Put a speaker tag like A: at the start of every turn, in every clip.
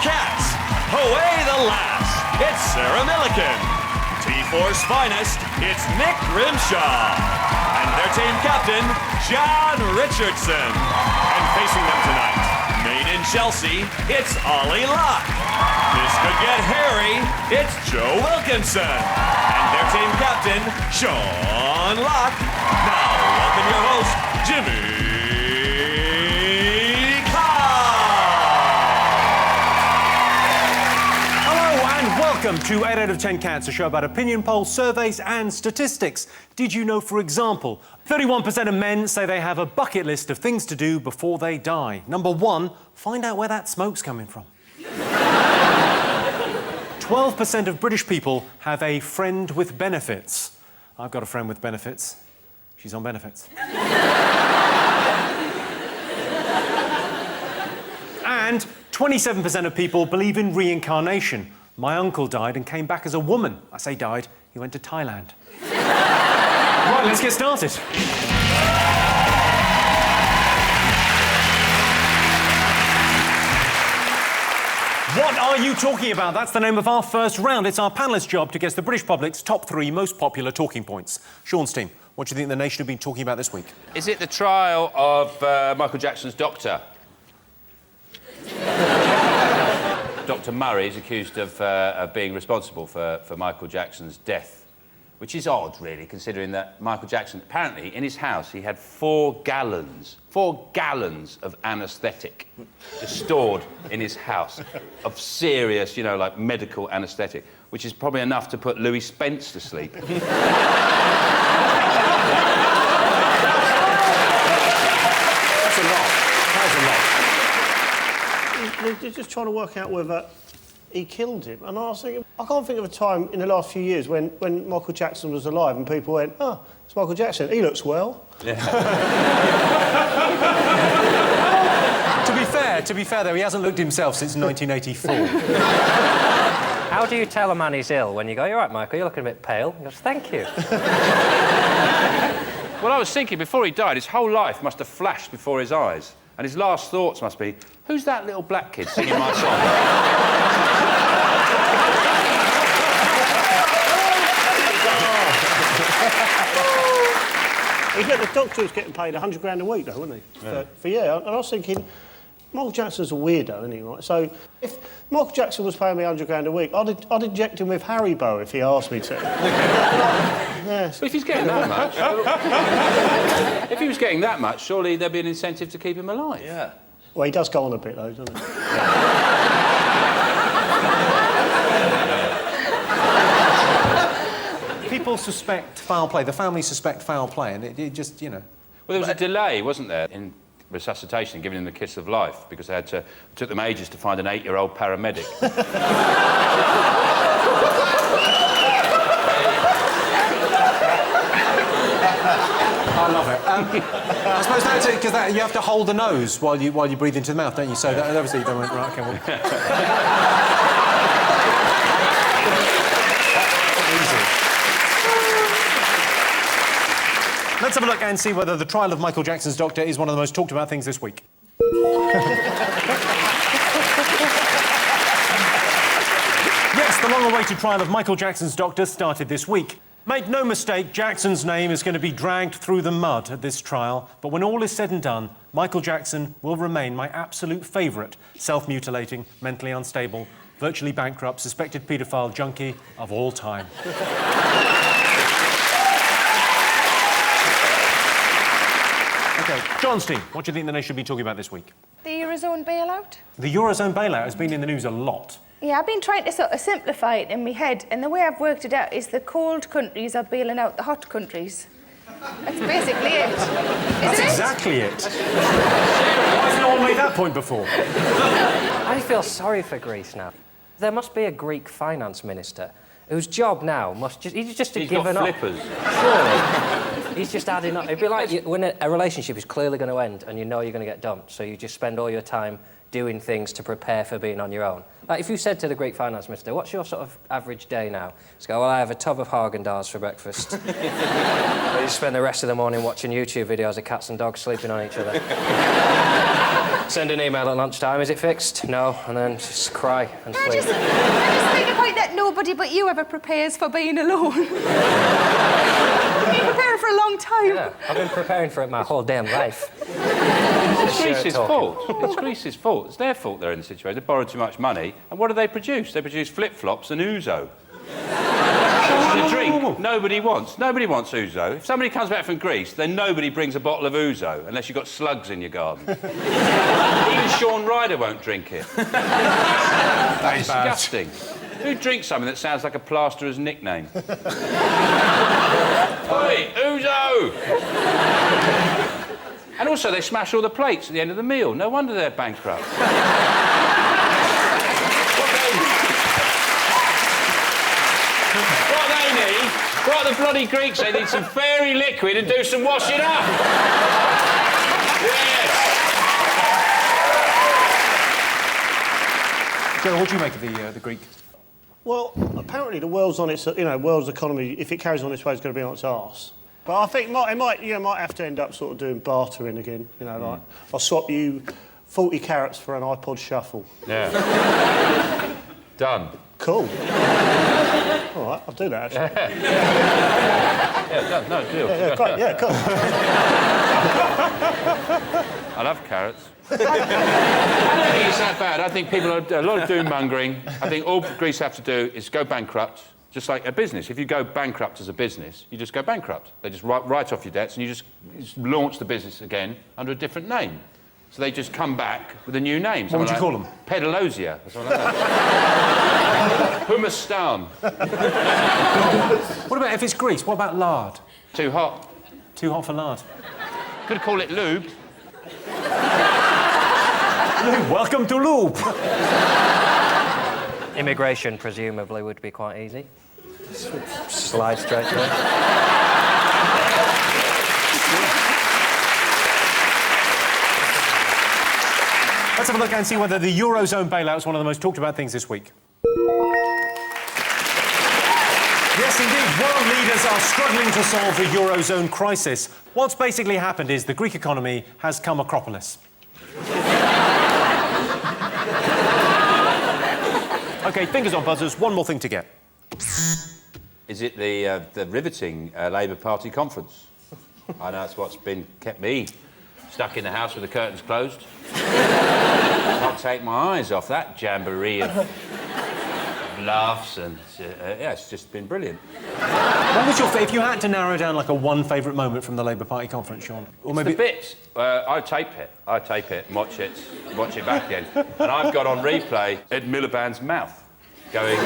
A: cats. Away the laughs. It's Sarah Millican. T4's finest, it's Nick Grimshaw. And their team captain, John Richardson. And facing them tonight, made in Chelsea, it's Ollie Locke. This could get hairy, it's Joe Wilkinson. And their team captain, Sean Locke. Now, welcome your host, Jimmy.
B: Welcome to 8 out of 10 Cats, a show about opinion polls, surveys and statistics. Did you know, for example, 31% of men say they have a bucket list of things to do before they die? Number 1, find out where that smoke's coming from. 12% of British people have a friend with benefits. I've got a friend with benefits. She's on benefits. And 27% of people believe in reincarnation. My uncle died and came back as a woman. I say died, he went to Thailand. Right, let's get started. What are you talking about? That's the name of our first round. It's our panellists' job to guess the British public's top 3 most popular talking points. Sean's team, what do you think the nation have been talking about this week?
C: Is it the trial of Michael Jackson's doctor? Dr. Murray is accused of being responsible for Michael Jackson's death, which is odd, really, considering that Michael Jackson, apparently, in his house, he had 4 gallons of anaesthetic just stored in his house, of serious, like medical anaesthetic, which is probably enough to put Louis Spence to sleep.
D: That's a lot. That's a lot. They're just trying to work out whether he killed him. And I was thinking, I can't think of a time in the last few years when Michael Jackson was alive and people went, oh, it's Michael Jackson, he looks well.
C: Yeah.
B: To be fair, though, he hasn't looked himself since 1984.
E: How do you tell a man he's ill when you go, you're right, Michael, you're looking a bit pale? He goes, thank you.
C: Well, I was thinking, before he died, his whole life must have flashed before his eyes. And his last thoughts must be, who's that little black kid singing my song?
D: The doctor was getting paid £100 a week, though, wasn't he? Yeah. And I was thinking, Michael Jackson's a weirdo, isn't he? Right? So if Michael Jackson was paying me £100 a week, I'd inject him with Haribo if he asked me to.
C: Yes. But if he's getting that much, if he was getting that much, surely there'd be an incentive to keep him alive.
D: Yeah. Well, he does go on a bit, though, doesn't he?
B: People suspect foul play. The family suspect foul play, and it just,
C: Well, there was a delay, wasn't there, in resuscitation, giving him the kiss of life, because it took them ages to find an 8-year-old paramedic.
B: I love it. I suppose that's it, because you have to hold the nose while you breathe into the mouth, don't you? So that, obviously they went, right, okay, well... Easy. Let's have a look and see whether the trial of Michael Jackson's doctor is one of the most talked about things this week. Yes, the long-awaited trial of Michael Jackson's doctor started this week. Make no mistake, Jackson's name is going to be dragged through the mud at this trial, but when all is said and done, Michael Jackson will remain my absolute favourite self-mutilating, mentally unstable, virtually bankrupt, suspected paedophile junkie of all time. OK, John's team, what do you think the nation should be talking about this week?
F: The Eurozone bailout?
B: The Eurozone bailout has been in the news a lot.
F: Yeah, I've been trying to sort of simplify it in my head, and the way I've worked it out is the cold countries are bailing out the hot countries. That's basically it.
B: That's exactly it. Why has no one made that point before?
E: I feel sorry for Greece now. There must be a Greek finance minister whose job now he's just given up.
C: Flippers.
E: Surely. He's just adding up. It'd be like when a relationship is clearly going to end and you know you're going to get dumped, so you just spend all your time doing things to prepare for being on your own. Like, if you said to the Greek finance minister, what's your sort of average day now? He'd go, well, I have a tub of Haagen-Dazs for breakfast. You spend the rest of the morning watching YouTube videos of cats and dogs sleeping on each other. Send an email at lunchtime, is it fixed? No, and then just cry and sleep.
F: I just think about that nobody but you ever prepares for being alone. You've been preparing for a long time.
E: Yeah, I've been preparing for it my whole damn life.
C: It's Greece's fault. It's Greece's fault. It's their fault they're in the situation. They borrowed too much money, and what do they produce? They produce flip-flops and ouzo. The drink nobody wants. Nobody wants ouzo. If somebody comes back from Greece, then nobody brings a bottle of ouzo unless you've got slugs in your garden. Even Sean Ryder won't drink it. That's disgusting. Who drinks something that sounds like a plasterer's nickname? Oi, ouzo! And also, they smash all the plates at the end of the meal. No wonder they're bankrupt. What the bloody Greeks, they need some fairy liquid and do some washing up. Yes.
B: Joe, what do you make of the Greek?
D: Well, apparently the world's on its, world's economy, if it carries on this way, it's going to be on its arse. But I think it might have to end up sort of doing bartering again, like, I'll swap you 40 carrots for an iPod Shuffle.
C: Yeah. Done.
D: Cool. All right, I'll do that, actually.
C: Yeah, done. No, deal.
D: Yeah, great, yeah, cool.
C: I love carrots. I don't think it's that bad. I think people are a lot of doom-mongering. I think all Greece have to do is go bankrupt, just like a business. If you go bankrupt as a business, you just go bankrupt. They just write off your debts and you just launch the business again under a different name. So they just come back with a new name.
B: What would you call them?
C: Pedalosia, or something like that. Humustan.
B: What about if it's Greece? What about lard?
C: Too hot.
B: Too hot for lard.
C: Could call it lube.
B: Lube, welcome to lube.
E: Immigration, presumably, would be quite easy. Slide straight through.
B: Let's have a look and see whether the Eurozone bailout is one of the most talked about things this week. Yes, indeed. World leaders are struggling to solve the Eurozone crisis. What's basically happened is the Greek economy has come acropolis. OK, fingers on buzzers. One more thing to get.
C: Is it the riveting Labour Party conference? I know it's what's kept me stuck in the house with the curtains closed. Can't take my eyes off that jamboree of laughs and... yeah, it's just been brilliant.
B: What was your if you had to narrow down, like, a one favourite moment from the Labour Party conference, Sean? Or maybe...
C: The bits. I tape it and watch it back again. And I've got on replay Ed Miliband's mouth going...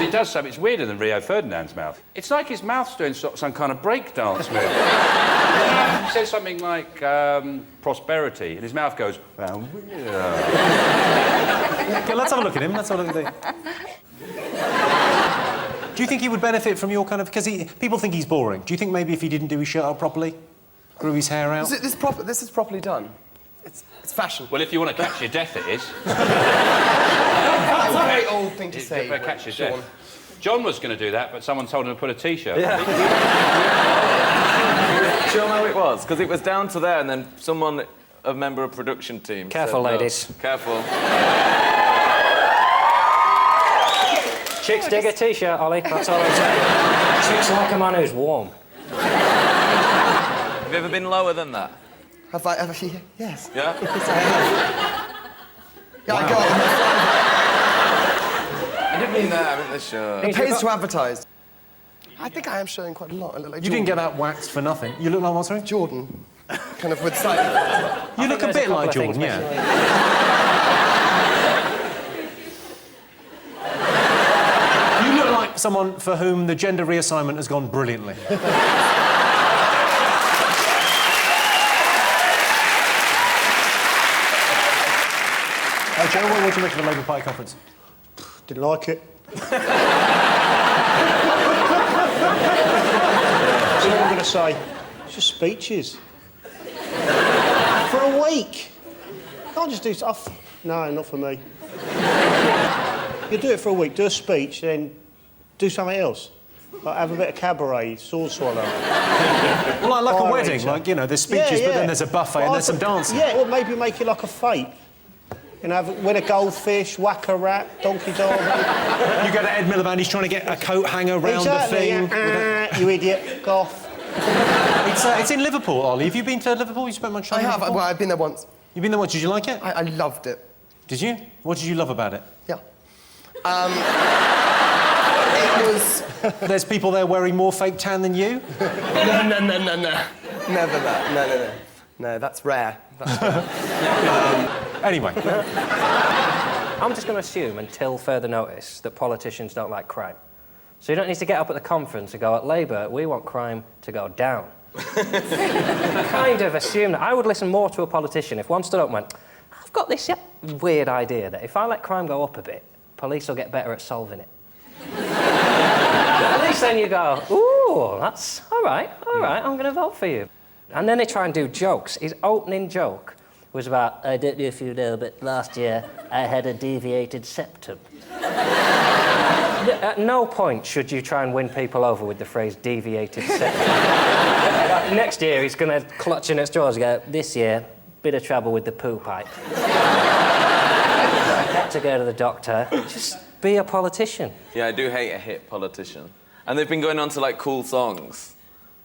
C: It does something, it's weirder than Rio Ferdinand's mouth. It's like his mouth's doing some kind of breakdance move. He says something like prosperity, and his mouth goes...
B: OK, let's have a look at him. Let's have a look at him. Do you think he would benefit from your kind of... Because people think he's boring. Do you think maybe if he didn't do his shirt up properly, grew his hair out...
G: This is properly done. It's fashion.
C: Well, if you want to catch your death, it is.
G: That's a very old thing to say.
C: Catch your death. John was going to do that, but someone told him to put a T-shirt on.
H: Do you know how it was? Because it was down to there, and then a member of production team...
E: Careful,
H: said,
E: ladies.
H: Careful.
E: Chicks dig a T-shirt, Ollie. That's all I'm saying. Chicks like a man who's warm.
H: Have you ever been lower than that?
G: Have I ever... Yes.
H: Yeah?
G: Yes, I have. Yeah,
H: Wow.
G: I got
H: I didn't mean that, I meant the shirt.
G: it. Pays to advertise. I think I am showing quite a lot. I look like
B: You didn't get that waxed for nothing. You look like what, sorry?
G: Jordan. Kind of with slightly...
B: You look a bit like Jordan, yeah. You look like someone for whom the gender reassignment has gone brilliantly. Joe, what do you make of the Labour Party conference?
D: Didn't like it. That's all I'm going to say. It's just speeches. For a week. Can't just do stuff. No, not for me. You do it for a week, do a speech, then do something else. Like have a bit of cabaret, sword swallow.
B: Well, like a
D: Fire
B: wedding,
D: eater.
B: like, you know, there's speeches, but then there's a buffet and there's some dancing.
D: Yeah, or maybe make it like a fete. You know, win a goldfish, whack a rat, donkey dog.
B: You go to Ed Miliband, he's trying to get a coat hanger round the thing.
D: Yeah. You idiot, goth.
B: It's in Liverpool, Ollie. Have you been to Liverpool? You spent much time
G: I
B: in
G: have.
B: Liverpool?
G: Well, I've been there once.
B: You've been there once. Did you like it?
G: I loved it.
B: Did you? What did you love about it?
G: Yeah. It was...
B: There's people there wearing more fake tan than you?
G: No. Never that. No, that's rare.
B: Anyway.
E: I'm just going to assume, until further notice, that politicians don't like crime. So you don't need to get up at the conference and go, at Labour, we want crime to go down. Kind of assume that. I would listen more to a politician if one stood up and went, I've got this weird idea that if I let crime go up a bit, police will get better at solving it. At least then you go, ooh, that's all right, I'm going to vote for you. And then they try and do jokes. His opening joke was about, I don't know if you know, but last year I had a deviated septum. At no point should you try and win people over with the phrase deviated septum. Next year he's going to clutch in at straws and go, this year, bit of trouble with the poo pipe. Had to go to the doctor. Just be a politician.
H: Yeah, I do hate a hit politician. And they've been going on to, like, cool songs.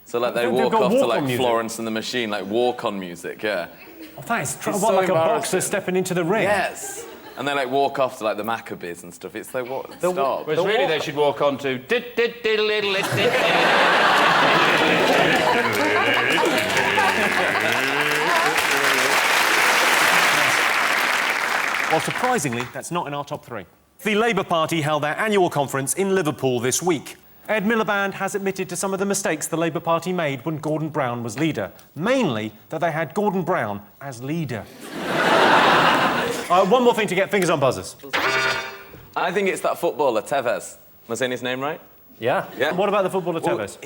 H: So, like, they
B: They've
H: walk
B: got
H: off to,
B: walk-on
H: like,
B: music.
H: Florence and the Machine, like, walk-on music, yeah.
B: Oh, that is
H: It's
B: what,
H: so
B: like a boxer
H: embarrassing.
B: stepping into the ring?
H: Yes. And they, like, walk off to, like, the Maccabees and stuff. It's like, what? Stop.
C: Whereas really they should walk on to...
B: Well, surprisingly, that's not in our top three. The Labour Party held their annual conference in Liverpool this week. Ed Miliband has admitted to some of the mistakes the Labour Party made when Gordon Brown was leader. Mainly that they had Gordon Brown as leader. One more thing to get fingers on buzzers.
H: I think it's that footballer, Tevez. Am I saying his name right?
E: Yeah.
H: Yeah.
B: What about the footballer
H: Well,
B: Tevez?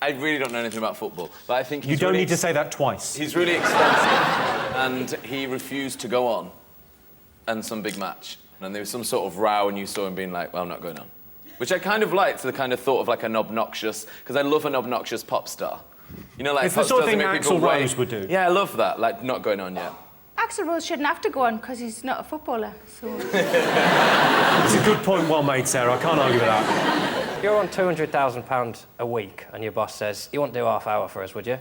H: I really don't know anything about football, but I think he's
B: You don't
H: really
B: need to say that twice.
H: He's really expensive, and he refused to go on and some big match. And there was some sort of row, and you saw him being like, well, I'm not going on. Which I kind of liked, the kind of thought of like an obnoxious, because I love an obnoxious pop star. You know, like
B: It's the
H: pop
B: sort of
H: stars
B: thing
H: that make
B: Axl
H: people wait.
B: Rose would do.
H: Yeah, I love that, like not going on yet.
F: Axl Rose shouldn't have to go on because he's not a footballer, so...
B: It's a good point, well made, Sarah. I can't argue with that.
E: If you're on £200,000 a week and your boss says, you won't do half hour for us, would you?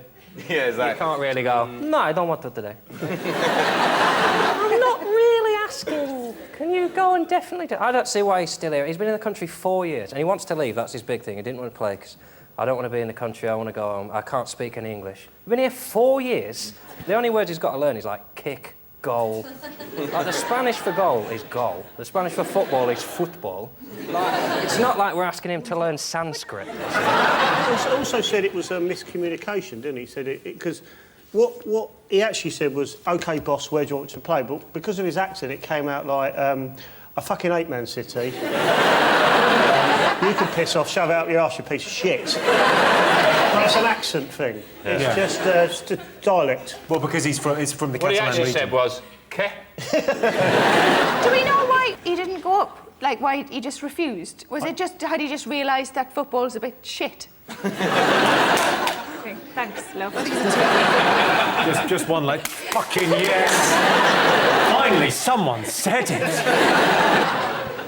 H: Yeah,
E: You
H: exactly.
E: can't really go, no, I don't want to today. I'm not really asking. Can you go and definitely do... I don't see why he's still here. He's been in the country 4 years and he wants to leave. That's his big thing. He didn't want to play because I don't want to be in the country. I want to go home. I can't speak any English. He's been here 4 years. The only words he's got to learn is like kick, goal. Like the Spanish for goal is goal. The Spanish for football is football. Like, it's not like we're asking him to learn Sanskrit.
D: He also said it was a miscommunication, didn't he? He said it because what he actually said was, OK, boss, where do you want to play? But because of his accent, it came out like, I fucking hate Man City. You can piss off, shove it out your arse, you piece of shit. That's an accent thing. It's just a dialect.
B: Well, because it's from the
C: What he
B: Catalan
C: actually
B: region.
C: said was, "Ke?"
F: Do we know why he didn't go up? Like, why he just refused? Was it just... Had he just realised that football's a bit shit? Okay, thanks, love.
B: Just one like, fucking yes! Finally, someone said it!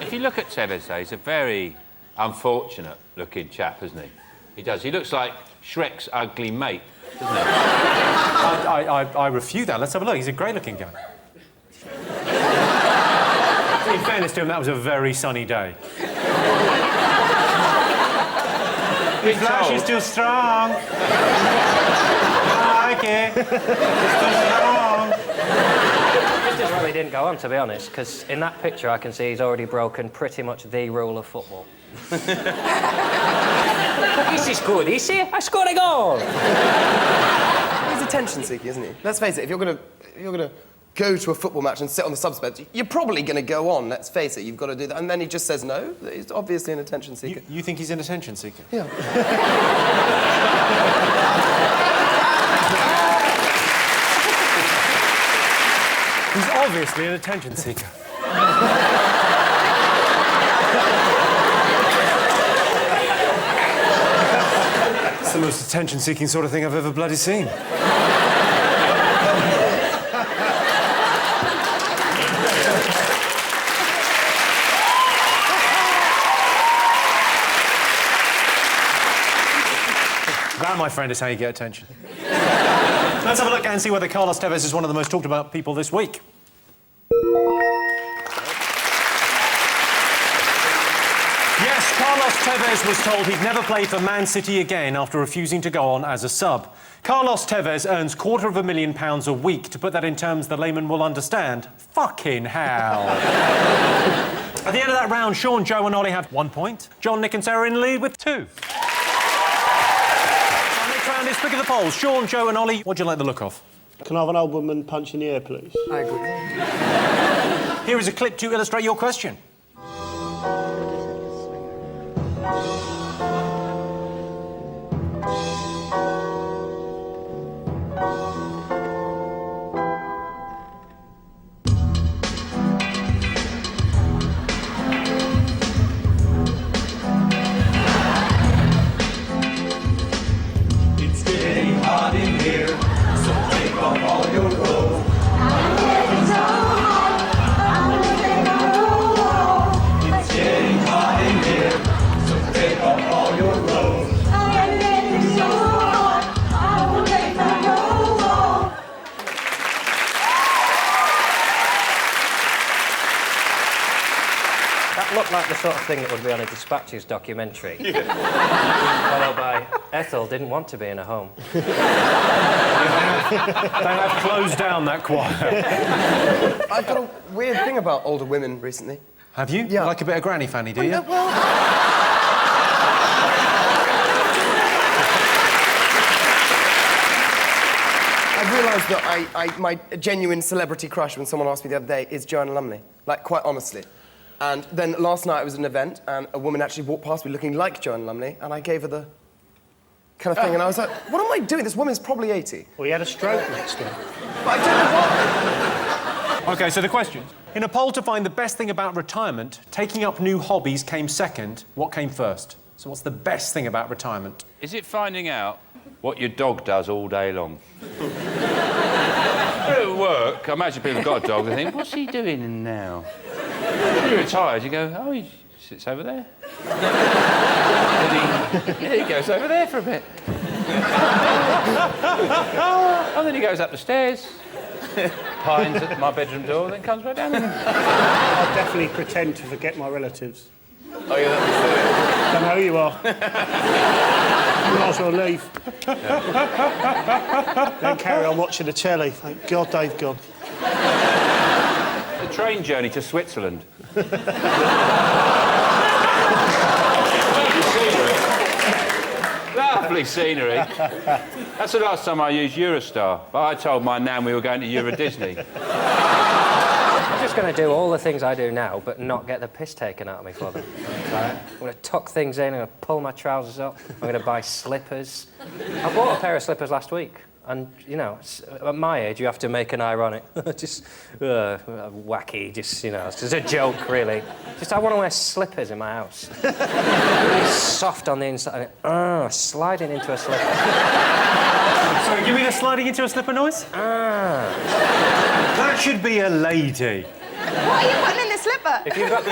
C: If you look at Tevez, though, he's a very unfortunate-looking chap, isn't he? He does. He looks like Shrek's ugly mate, doesn't he?
B: I refute that. Let's have a look. He's a great-looking guy. In fairness to him, that was a very sunny day. His flash is still strong. I like it. It's still strong.
E: Just as well he didn't go on, to be honest, because in that picture I can see he's already broken pretty much the rule of football. This is good, you see? I scored a goal!
G: He's attention seeking, isn't he? Let's face it, if you're gonna go to a football match and sit on the subs bench, you're probably gonna go on, let's face it, you've got to do that. And then he just says no. He's obviously an attention seeker.
B: You think he's an attention seeker?
G: Yeah.
B: He's Obviously an attention seeker. It's the most attention-seeking sort of thing I've ever bloody seen. That, my friend, is how you get attention. Let's have a look and see whether Carlos Tevez is one of the most talked about people this week. Yes, Carlos Tevez was told he'd never play for Man City again after refusing to go on as a sub. Carlos Tevez earns £250,000 a week. To put that in terms the layman will understand, fucking hell. At the end of that round, Sean, Joe and Ollie have 1 point. John, Nick and Sarah in the lead with 2. Round is pick of the polls. Sean, Joe and Ollie, what do you like the look of?
D: Can I have an old woman punch in the air, please?
E: I agree.
B: Here is a clip to illustrate your question.
E: Looked like the sort of thing that would be on a Dispatches documentary. Followed by Ethel didn't want to be in a home.
B: They have closed down that choir.
G: I've got a weird thing about older women recently.
B: Have you?
G: Yeah.
B: You like a bit of granny fanny, do you?
G: Well... I've realised that my genuine celebrity crush when someone asked me the other day is Joanna Lumley. Like, quite honestly. And then last night I was at an event and a woman actually walked past me looking like Joanna Lumley and I gave her the kind of thing and I was like, what am I doing? This woman's probably 80.
D: Well, he had a stroke next to him.
G: But I don't know what...
B: OK, so the question. In a poll to find the best thing about retirement, taking up new hobbies came second. What came first? So what's the best thing about retirement?
C: Is it finding out what your dog does all day long? At work, I imagine people have got a dog and think, what's he doing now? When you're retired, you go, oh, he sits over there. And he goes over there for a bit. And then he goes up the stairs, pines at my bedroom door, then comes right down.
D: I'll definitely pretend to forget my relatives.
H: Oh, yeah, that'd be silly.
D: Don't know who you are. You might as well leave. Then carry on watching the telly. Thank God they've gone.
C: The train journey to Switzerland. Lovely scenery. That's the last time I used Eurostar, but I told my nan we were going to Euro Disney.
E: I'm just going to do all the things I do now, but not get the piss taken out of me for them. Right? I'm going to tuck things in, I'm going to pull my trousers up, I'm going to buy slippers. I bought a pair of slippers last week, and, you know, at my age, you have to make an ironic, just wacky, just, you know, it's just a joke, really. Just, I want to wear slippers in my house. Really soft on the inside, sliding into a slipper.
B: Sorry, give me the sliding into a slipper noise. That should be a lady.
F: What are you putting in the slipper?
E: If you've got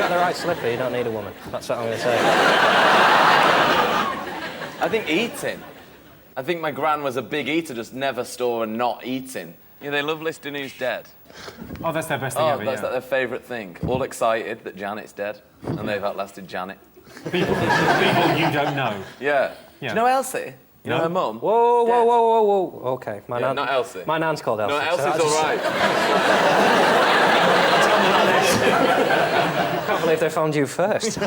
E: the right slipper, you don't need a woman. That's what I'm going to say.
H: I think eating. I think my gran was a big eater, just never store and not eating. Yeah, they love listing who's dead.
B: Oh, that's their best thing ever,
H: that's like their favourite thing. All excited that Janet's dead, and they've outlasted Janet.
B: People you don't know.
H: Yeah. Do you know Elsie? You know her mum?
E: Whoa. OK,
H: not Elsie.
E: My nan's called Elsie.
H: No, Elsie's all right.
E: I can't believe they found you first.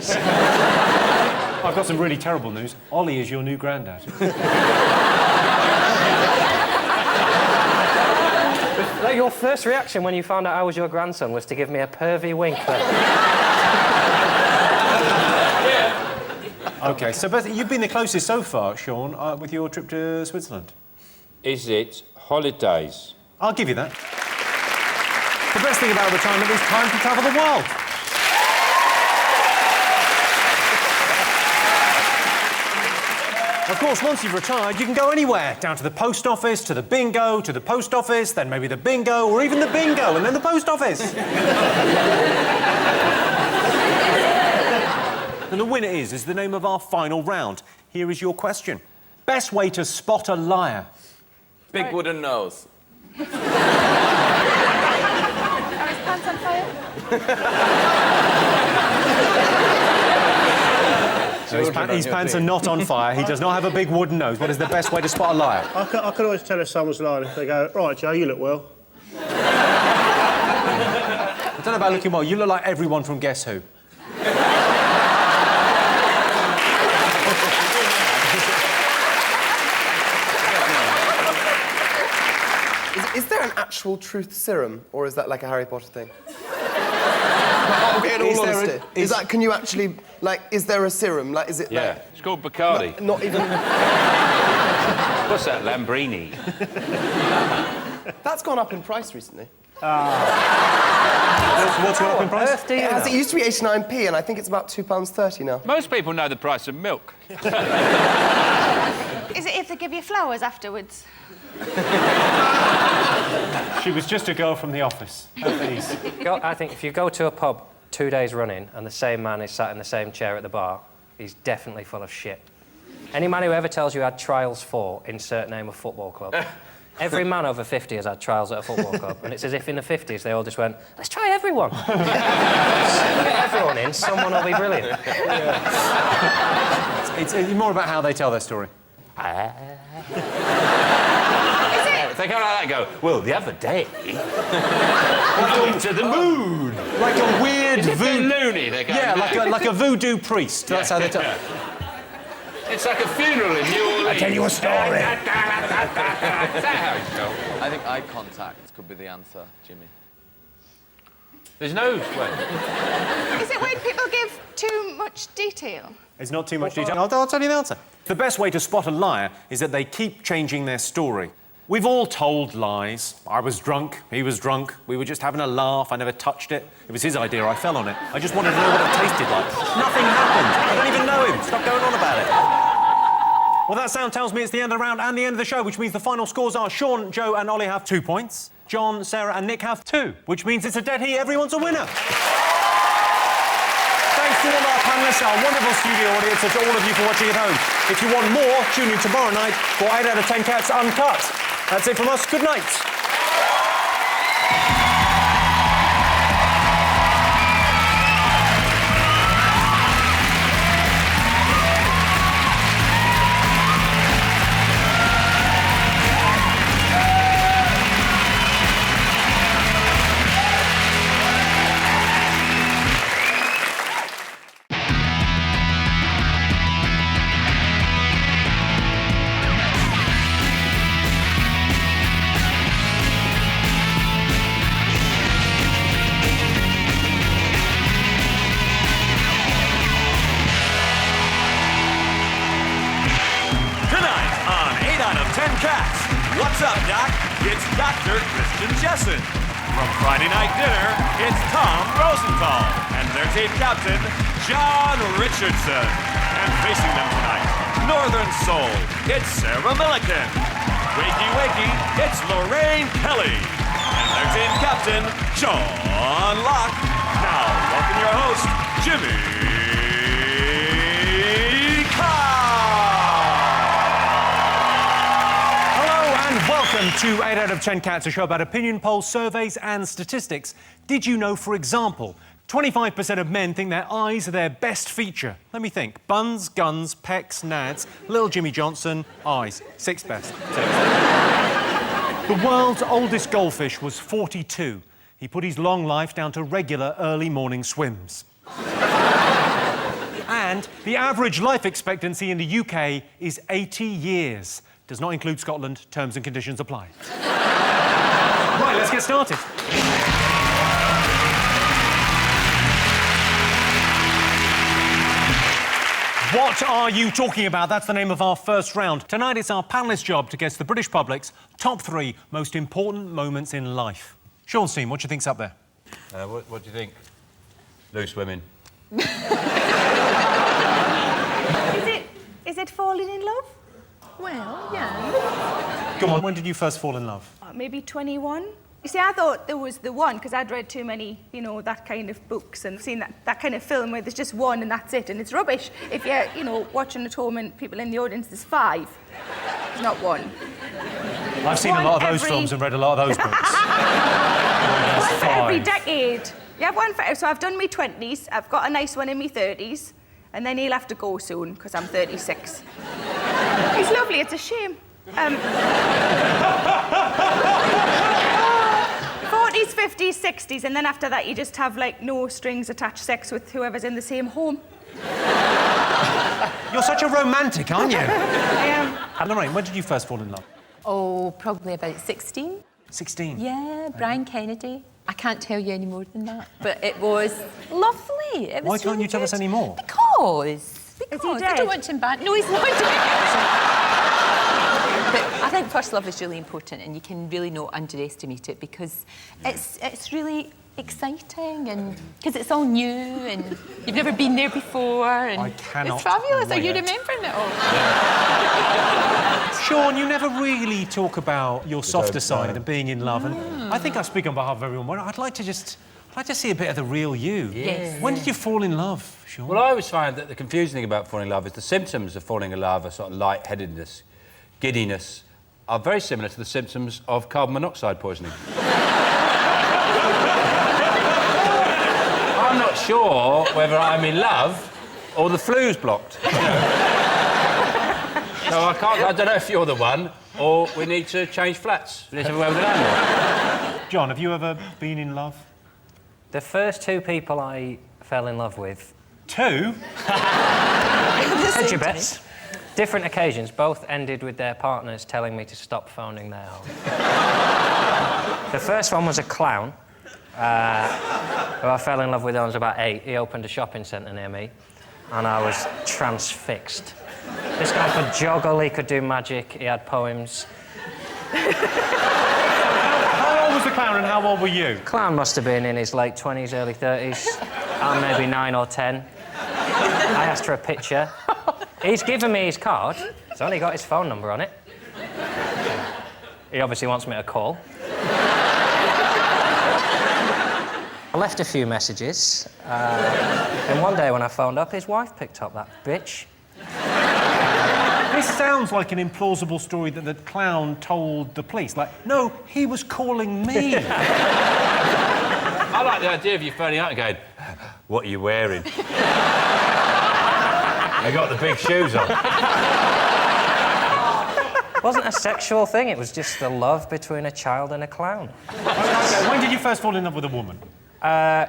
B: I've got some really terrible news. Ollie is your new granddad.
E: Like, your first reaction when you found out I was your grandson was to give me a pervy wink.
B: OK, so Beth, you've been the closest so far, Sean, with your trip to Switzerland.
C: Is it Holidays.
B: I'll give you that. The best thing about retirement is time to travel the world. Of course, once you've retired, you can go anywhere. Down to the post office, to the bingo, to the post office, then maybe the bingo, or even the bingo, and then the post office. And the winner is the name of our final round. Here is your question. Best way to spot a liar?
H: Big wooden nose.
F: Are his pants on fire?
B: His pants are not on fire. He does not have a big wooden nose. What is the best way to spot a liar?
D: I could always tell if someone's lying if they go, right, Joe, you look well.
B: I don't know about looking well. You look like everyone from Guess Who.
G: Is there an actual truth serum, or is that like a Harry Potter thing? In all honesty, is that? Can you actually Is there a serum? Is it?
C: Yeah, it's called Bacardi.
G: Not even.
C: What's that, Lambrini?
G: That's gone up in price recently.
B: What's gone up in price?
G: It used to be 89p, and I think it's about £2.30 now.
C: Most people know the price of milk.
F: Is it if they give you flowers afterwards?
B: She was just a girl from the office. Please.
E: I think if you go to a pub 2 days running and the same man is sat in the same chair at the bar, he's definitely full of shit. Any man who ever tells you had trials for, insert name of football club. Every man over 50 has had trials at a football club, and it's as if in the 50s they all just went, let's try everyone. Get everyone in, someone will be brilliant.
B: It's more about how they tell their story.
C: They go like that and go, well, the other day, I went to the moon.
B: Like a weird voodoo...
C: loony, they go.
B: Yeah, like a voodoo priest. That's how they tell...
C: It's like a funeral in New Orleans.
B: I tell you a story.
C: Is that how it's told?
H: I think eye contact could be the answer, Jimmy.
C: There's no way.
F: Is it when people give too much detail?
B: It's not too much detail. I'll tell you the answer. The best way to spot a liar is that they keep changing their story. We've all told lies. I was drunk, he was drunk, we were just having a laugh, I never touched it. It was his idea, I fell on it. I just wanted to know what it tasted like. Nothing happened. I don't even know him. Stop going on about it. Well, that sound tells me it's the end of the round and the end of the show, which means the final scores are Sean, Joe and Ollie have 2 points. John, Sarah and Nick have 2, which means it's a dead heat. Everyone's a winner. Thanks to all our panellists, our wonderful studio audience, and to all of you for watching at home. If you want more, tune in tomorrow night for 8 out of 10 Cats Uncut. That's it from us. Good night.
A: What's up, Doc? It's Dr. Christian Jessen. From Friday Night Dinner, it's Tom Rosenthal and their team captain, John Richardson. And facing them tonight, Northern Soul, it's Sarah Millican. Wakey Wakey, it's Lorraine Kelly. And their team captain, John Locke. Now, welcome your host, Jimmy
B: Welcome to 8 out of 10 Cats, a show about opinion polls, surveys and statistics. Did you know, for example, 25% of men think their eyes are their best feature? Let me think. Buns, guns, pecs, nads, little Jimmy Johnson, eyes. 6th best. The world's oldest goldfish was 42. He put his long life down to regular early morning swims. And the average life expectancy in the UK is 80 years. Does not include Scotland. Terms and conditions apply. Right, let's get started. What are you talking about? That's the name of our first round. Tonight it's our panellists' job to guess the British public's top 3 most important moments in life. Sean Stein, what do you think's up there?
C: What do you think? Loose women.
F: Is it falling in love?
I: Well, yeah.
B: Go on, when did you first fall in love?
F: Maybe 21. You see, I thought there was the one because I'd read too many, you know, that kind of books and seen that kind of film where there's just one and that's it, and it's rubbish. If you're, you know, watching at home and people in the audience, there's 5. There's not one.
B: I've seen a lot of those films and read a lot of those books.
F: One for every decade. You have one for... So I've done my 20s, I've got a nice one in my 30s, and then he'll have to go soon because I'm 36. He's lovely, it's a shame. 40s, 50s, 60s, and then after that you just have, like, no strings attached sex with whoever's in the same home.
B: You're such a romantic, aren't you?
F: I am.
B: And Lorraine, when did you first fall in love?
I: Oh, probably about 16.
B: 16?
I: Yeah, Brian Kennedy. I can't tell you any more than that, but it was lovely. It was
B: Why can't
I: really
B: you tell us
I: good.
B: any more?
I: Because
F: he
I: I
F: dead?
I: don't want to embarrass... No, he's not dead. But I think first love is really important, and you can really not underestimate it because it's really exciting, and because it's all new and you've never been there before, and
B: I cannot
I: it's fabulous. Are you
B: wait.
I: remembering it all?
B: Sean, you never really talk about your softer side and being in love, and I think I speak on behalf of everyone. I'd like to see a bit of the real you.
I: Yes.
B: When did you fall in love, Sean?
C: Well, I always find that the confusing thing about falling in love is the symptoms of falling in love are sort of lightheadedness, giddiness, are very similar to the symptoms of carbon monoxide poisoning. I'm not sure whether I'm in love or the flu's blocked. You know? So I don't know if you're the one or we need to change flats. We need to have a word with the landlord.
B: John, have you ever been in love?
E: The first 2 people I fell in love with...
B: 2?
E: Hedge your bets. Different occasions, both ended with their partners telling me to stop phoning their home. The first one was a clown, who I fell in love with when I was about 8. He opened a shopping centre near me, and I was transfixed. This guy could juggle, he could do magic, he had poems.
B: How old was the clown and how old were you?
E: Clown must have been in his late 20s, early 30s. I'm maybe 9 or 10. I asked for a picture. He's given me his card. It's only got his phone number on it. He obviously wants me to call. I left a few messages. And one day when I phoned up, his wife picked up, that bitch.
B: This sounds like an implausible story that the clown told the police. Like, no, he was calling me.
C: I like the idea of you phoning out and going, what are you wearing? I got the big shoes on.
E: It wasn't a sexual thing, it was just the love between a child and a clown.
B: Okay, when did you first fall in love with a woman?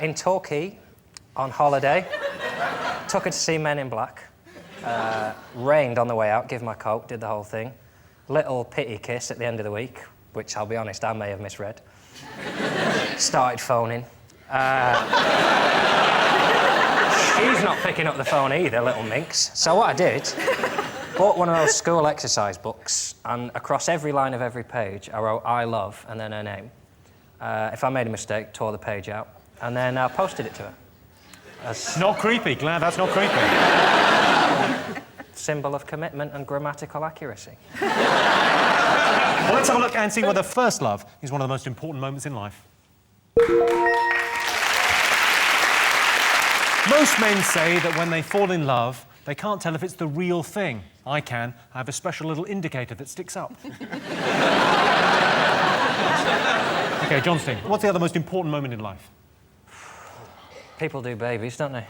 E: In Torquay, on holiday. Took her to see Men in Black. Rained on the way out, give my coat, did the whole thing. Little pity kiss at the end of the week, which I'll be honest, I may have misread. Started phoning. She's not picking up the phone either, little minx. So what I did, bought one of those school exercise books, and across every line of every page, I wrote I love and then her name. If I made a mistake, tore the page out, and then I posted it to her.
B: Not creepy, glad that's not creepy.
E: Symbol of commitment and grammatical accuracy.
B: Well, let's have a look and see whether first love is one of the most important moments in life. Most men say that when they fall in love, they can't tell if it's the real thing. I can. I have a special little indicator that sticks up. OK, John Stein, what's the other most important moment in life?
E: People do babies, don't they?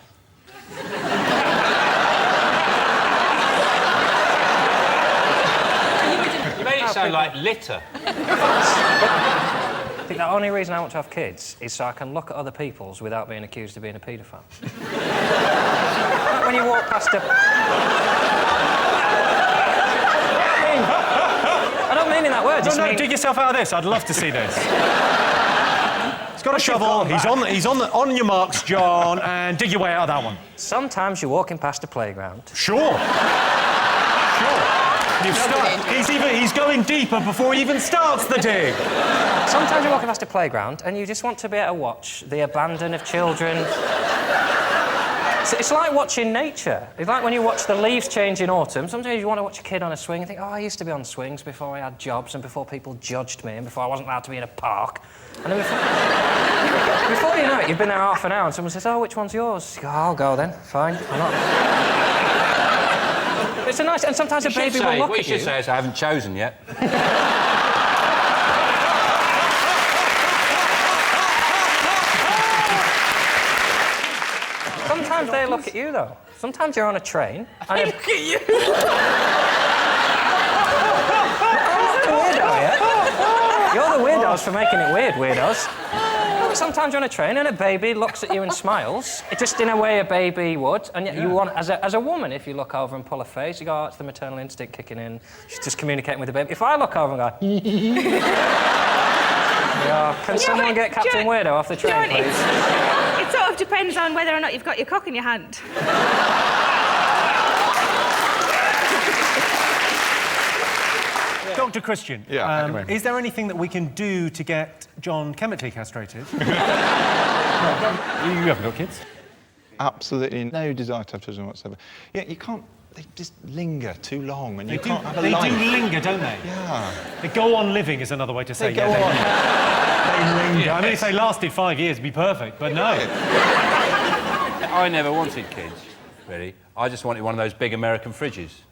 C: You made it sound like litter.
E: I think the only reason I want to have kids is so I can look at other people's without being accused of being a paedophile. Like when you walk past a... I don't mean in that word,
B: No, dig yourself out of this. I'd love to see this. He's got a shovel. He's on your marks, John, and dig your way out of that one.
E: Sometimes you're walking past a playground.
B: Sure. He's going deeper before he even starts the dig.
E: Sometimes you're walking past a playground and you just want to be able to watch the abandon of children. It's like watching nature. It's like when you watch the leaves change in autumn. Sometimes you want to watch a kid on a swing and think, oh, I used to be on swings before I had jobs and before people judged me and before I wasn't allowed to be in a park. And then before you know it, you've been there half an hour and someone says, oh, which one's yours? You go, I'll go then, fine. I'm not... It's a nice... And sometimes a baby will look at you.
C: What you should say is, I haven't chosen yet.
E: Sometimes they look at you, though. Sometimes you're on a train...
I: I look at you!
E: Weirdo, yeah? You're the weirdos for making it weird, weirdos. Sometimes you're on a train and a baby looks at you and smiles, just in a way a baby would, and yet you want, as a woman, if you look over and pull a face, you go, oh, it's the maternal instinct kicking in. She's just communicating with the baby. If I look over and go, can someone get Captain Weirdo off the train, please?
F: It sort of depends on whether or not you've got your cock in your hand.
B: Dr. Christian, is there anything that we can do to get John chemically castrated? You haven't got kids?
J: Absolutely no desire to have children whatsoever. Yeah, you can't... They just linger too long and you can't have a life.
B: They do linger, don't they?
J: Yeah.
B: They go on living is another way to say
J: They go on.
B: They linger. Yeah. I mean, if they lasted 5 years, it'd be perfect, but no.
C: I never wanted kids, really. I just wanted one of those big American fridges.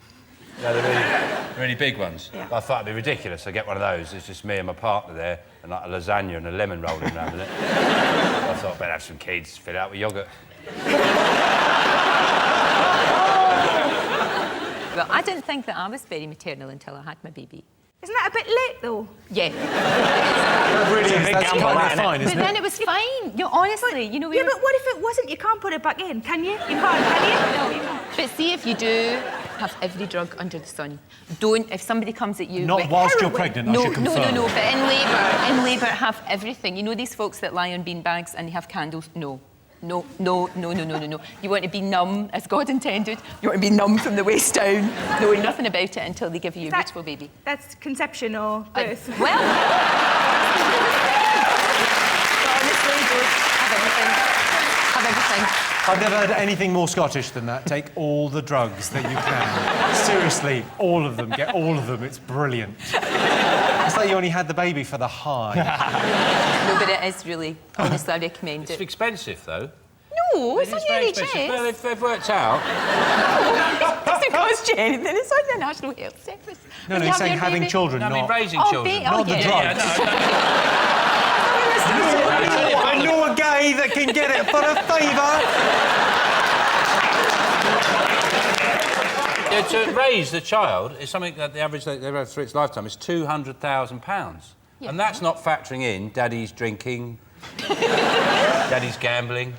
C: You know, the really big ones.
F: Yeah.
C: I thought it'd be ridiculous. I get one of those. It's just me and my partner there, and like a lasagna and a lemon rolling around in it. I thought I'd better have some kids, fill it out with yoghurt.
I: Well, I didn't think that I was very maternal until I had my baby.
F: Isn't that a bit late, though?
I: Yeah.
B: Really, that's kind of fine,
I: But
B: isn't
I: then
B: it?
I: it was fine. You know, honestly, you know...
F: Yeah, but what if it wasn't? You can't put it back in, can you? You can't, can you? No, you can't.
I: But see, if you do have every drug under the sun, don't... If somebody comes at you
B: Not
I: with
B: whilst you're
I: heroin-
B: pregnant, I should confirm.
I: No, but in labour, have everything. You know these folks that lie on bean bags and they have candles? No. No. You want to be numb, as God intended. You want to be numb from the waist down, knowing nothing about it until they give you a beautiful baby.
F: That's conception or birth.
I: Well... honestly, don't have everything. Have everything.
B: I've never heard anything more Scottish than that. Take all the drugs that you can. Seriously, all of them. Get all of them. It's brilliant. It's like you only had the baby for the high.
I: No, but it is really... Honestly, I recommend
C: It's
I: it.
C: expensive, though.
I: No, it's on your
C: expensive. Well,
I: NHS.
C: they've worked out.
I: It doesn't cost you anything. It's on the National Health Service.
B: No,
I: When you
B: he's
I: have
B: saying
I: your
B: having
I: baby-
B: children,
C: I mean,
B: not...
C: raising children.
B: Not the drugs. I know a guy that can get it for a favour.
C: Yeah, to raise the child is something that the average they've had through its lifetime is £200,000.
I: Yeah.
C: And that's not factoring in daddy's drinking, daddy's gambling.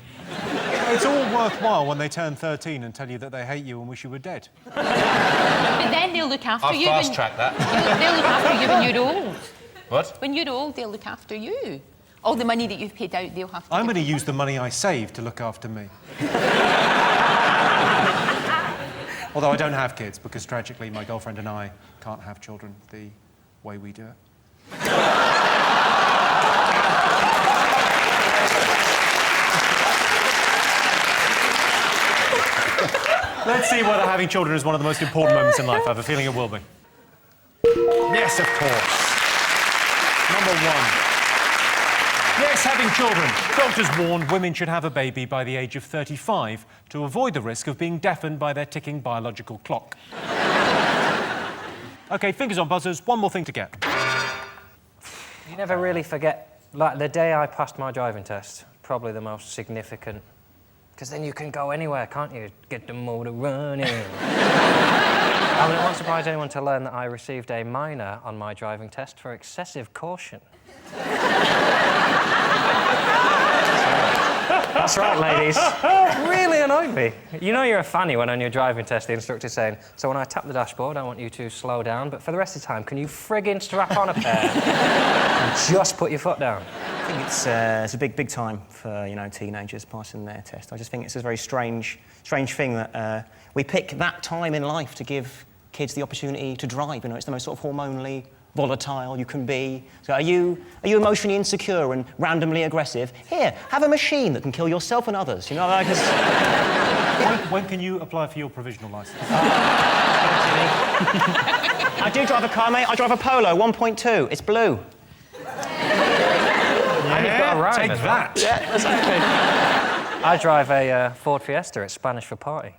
B: It's all worthwhile when they turn 13 and tell you that they hate you and wish you were dead.
I: But then they'll look after
C: I'll
I: you.
C: fast-track that.
I: They'll look after you when you're old.
C: What?
I: When you're old, they'll look after you. All the money that you've paid out, they'll have to...
B: I'm
I: give
B: going to
I: you.
B: use the money I saved to look after me. Although I don't have kids, because tragically my girlfriend and I can't have children the way we do it. Let's see whether having children is one of the most important moments in life. I have a feeling it will be. Yes, of course. Number one. Yes, having children. Doctors warn women should have a baby by the age of 35 to avoid the risk of being deafened by their ticking biological clock. OK, fingers on buzzers. One more thing to get.
E: You never really forget, like, the day I passed my driving test, probably the most significant. Because then you can go anywhere, can't you? Get the motor running. I mean, it won't surprise anyone to learn that I received a minor on my driving test for excessive caution. That's right, ladies. Really annoyed me. You know you're a fanny when on your driving test the instructor's saying, so when I tap the dashboard, I want you to slow down, but for the rest of the time, can you friggin' strap on a pair and just put your foot down?
K: think it's a big time for, you know, teenagers passing their test. I just think it's a very strange thing that we pick that time in life to give kids the opportunity to drive. You know, it's the most sort of hormonally volatile you can be. So are you emotionally insecure and randomly aggressive? Here, have a machine that can kill yourself and others. You know, like
B: When can you apply for your provisional licence?
K: I do drive a car, mate. I drive a Polo 1.2. It's blue.
E: And you've got a rhyme
B: Take
E: as well.
B: that.
K: Yeah, exactly.
E: I drive a Ford Fiesta. It's Spanish for party.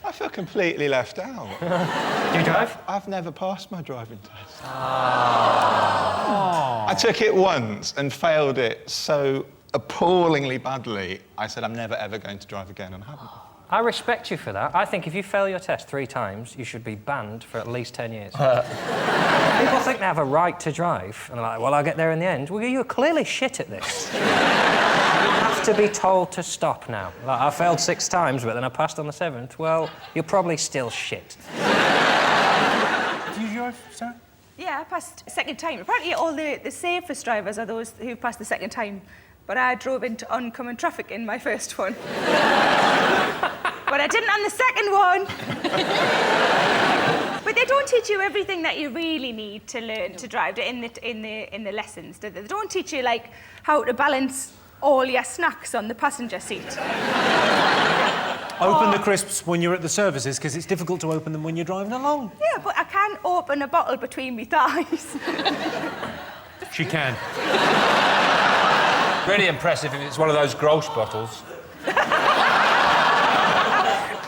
J: I feel completely left out.
E: Do you drive?
J: I've never passed my driving test. I took it once and failed it so appallingly badly, I said I'm never, ever going to drive again, and haven't.
E: I respect you for that. I think if you fail your test 3 times, you should be banned for at least 10 years. People think they have a right to drive, and they're like, well, I'll get there in the end. Well, you're clearly shit at this. You have to be told to stop now. Like, I failed 6 times, but then I passed on the 7th. Well, you're probably still shit.
B: Do you drive, Sarah?
F: Yeah, I passed second time. Apparently all the safest drivers are those who passed the second time. But I drove into oncoming traffic in my first one. But I didn't on the second one. But they don't teach you everything that you really need to learn to drive in the lessons, do they? They don't teach you, like, how to balance all your snacks on the passenger seat.
B: Open the crisps when you're at the services, because it's difficult to open them when you're driving along.
F: Yeah, but I can't open a bottle between my thighs.
B: She can.
C: Really impressive if it's one of those gross bottles.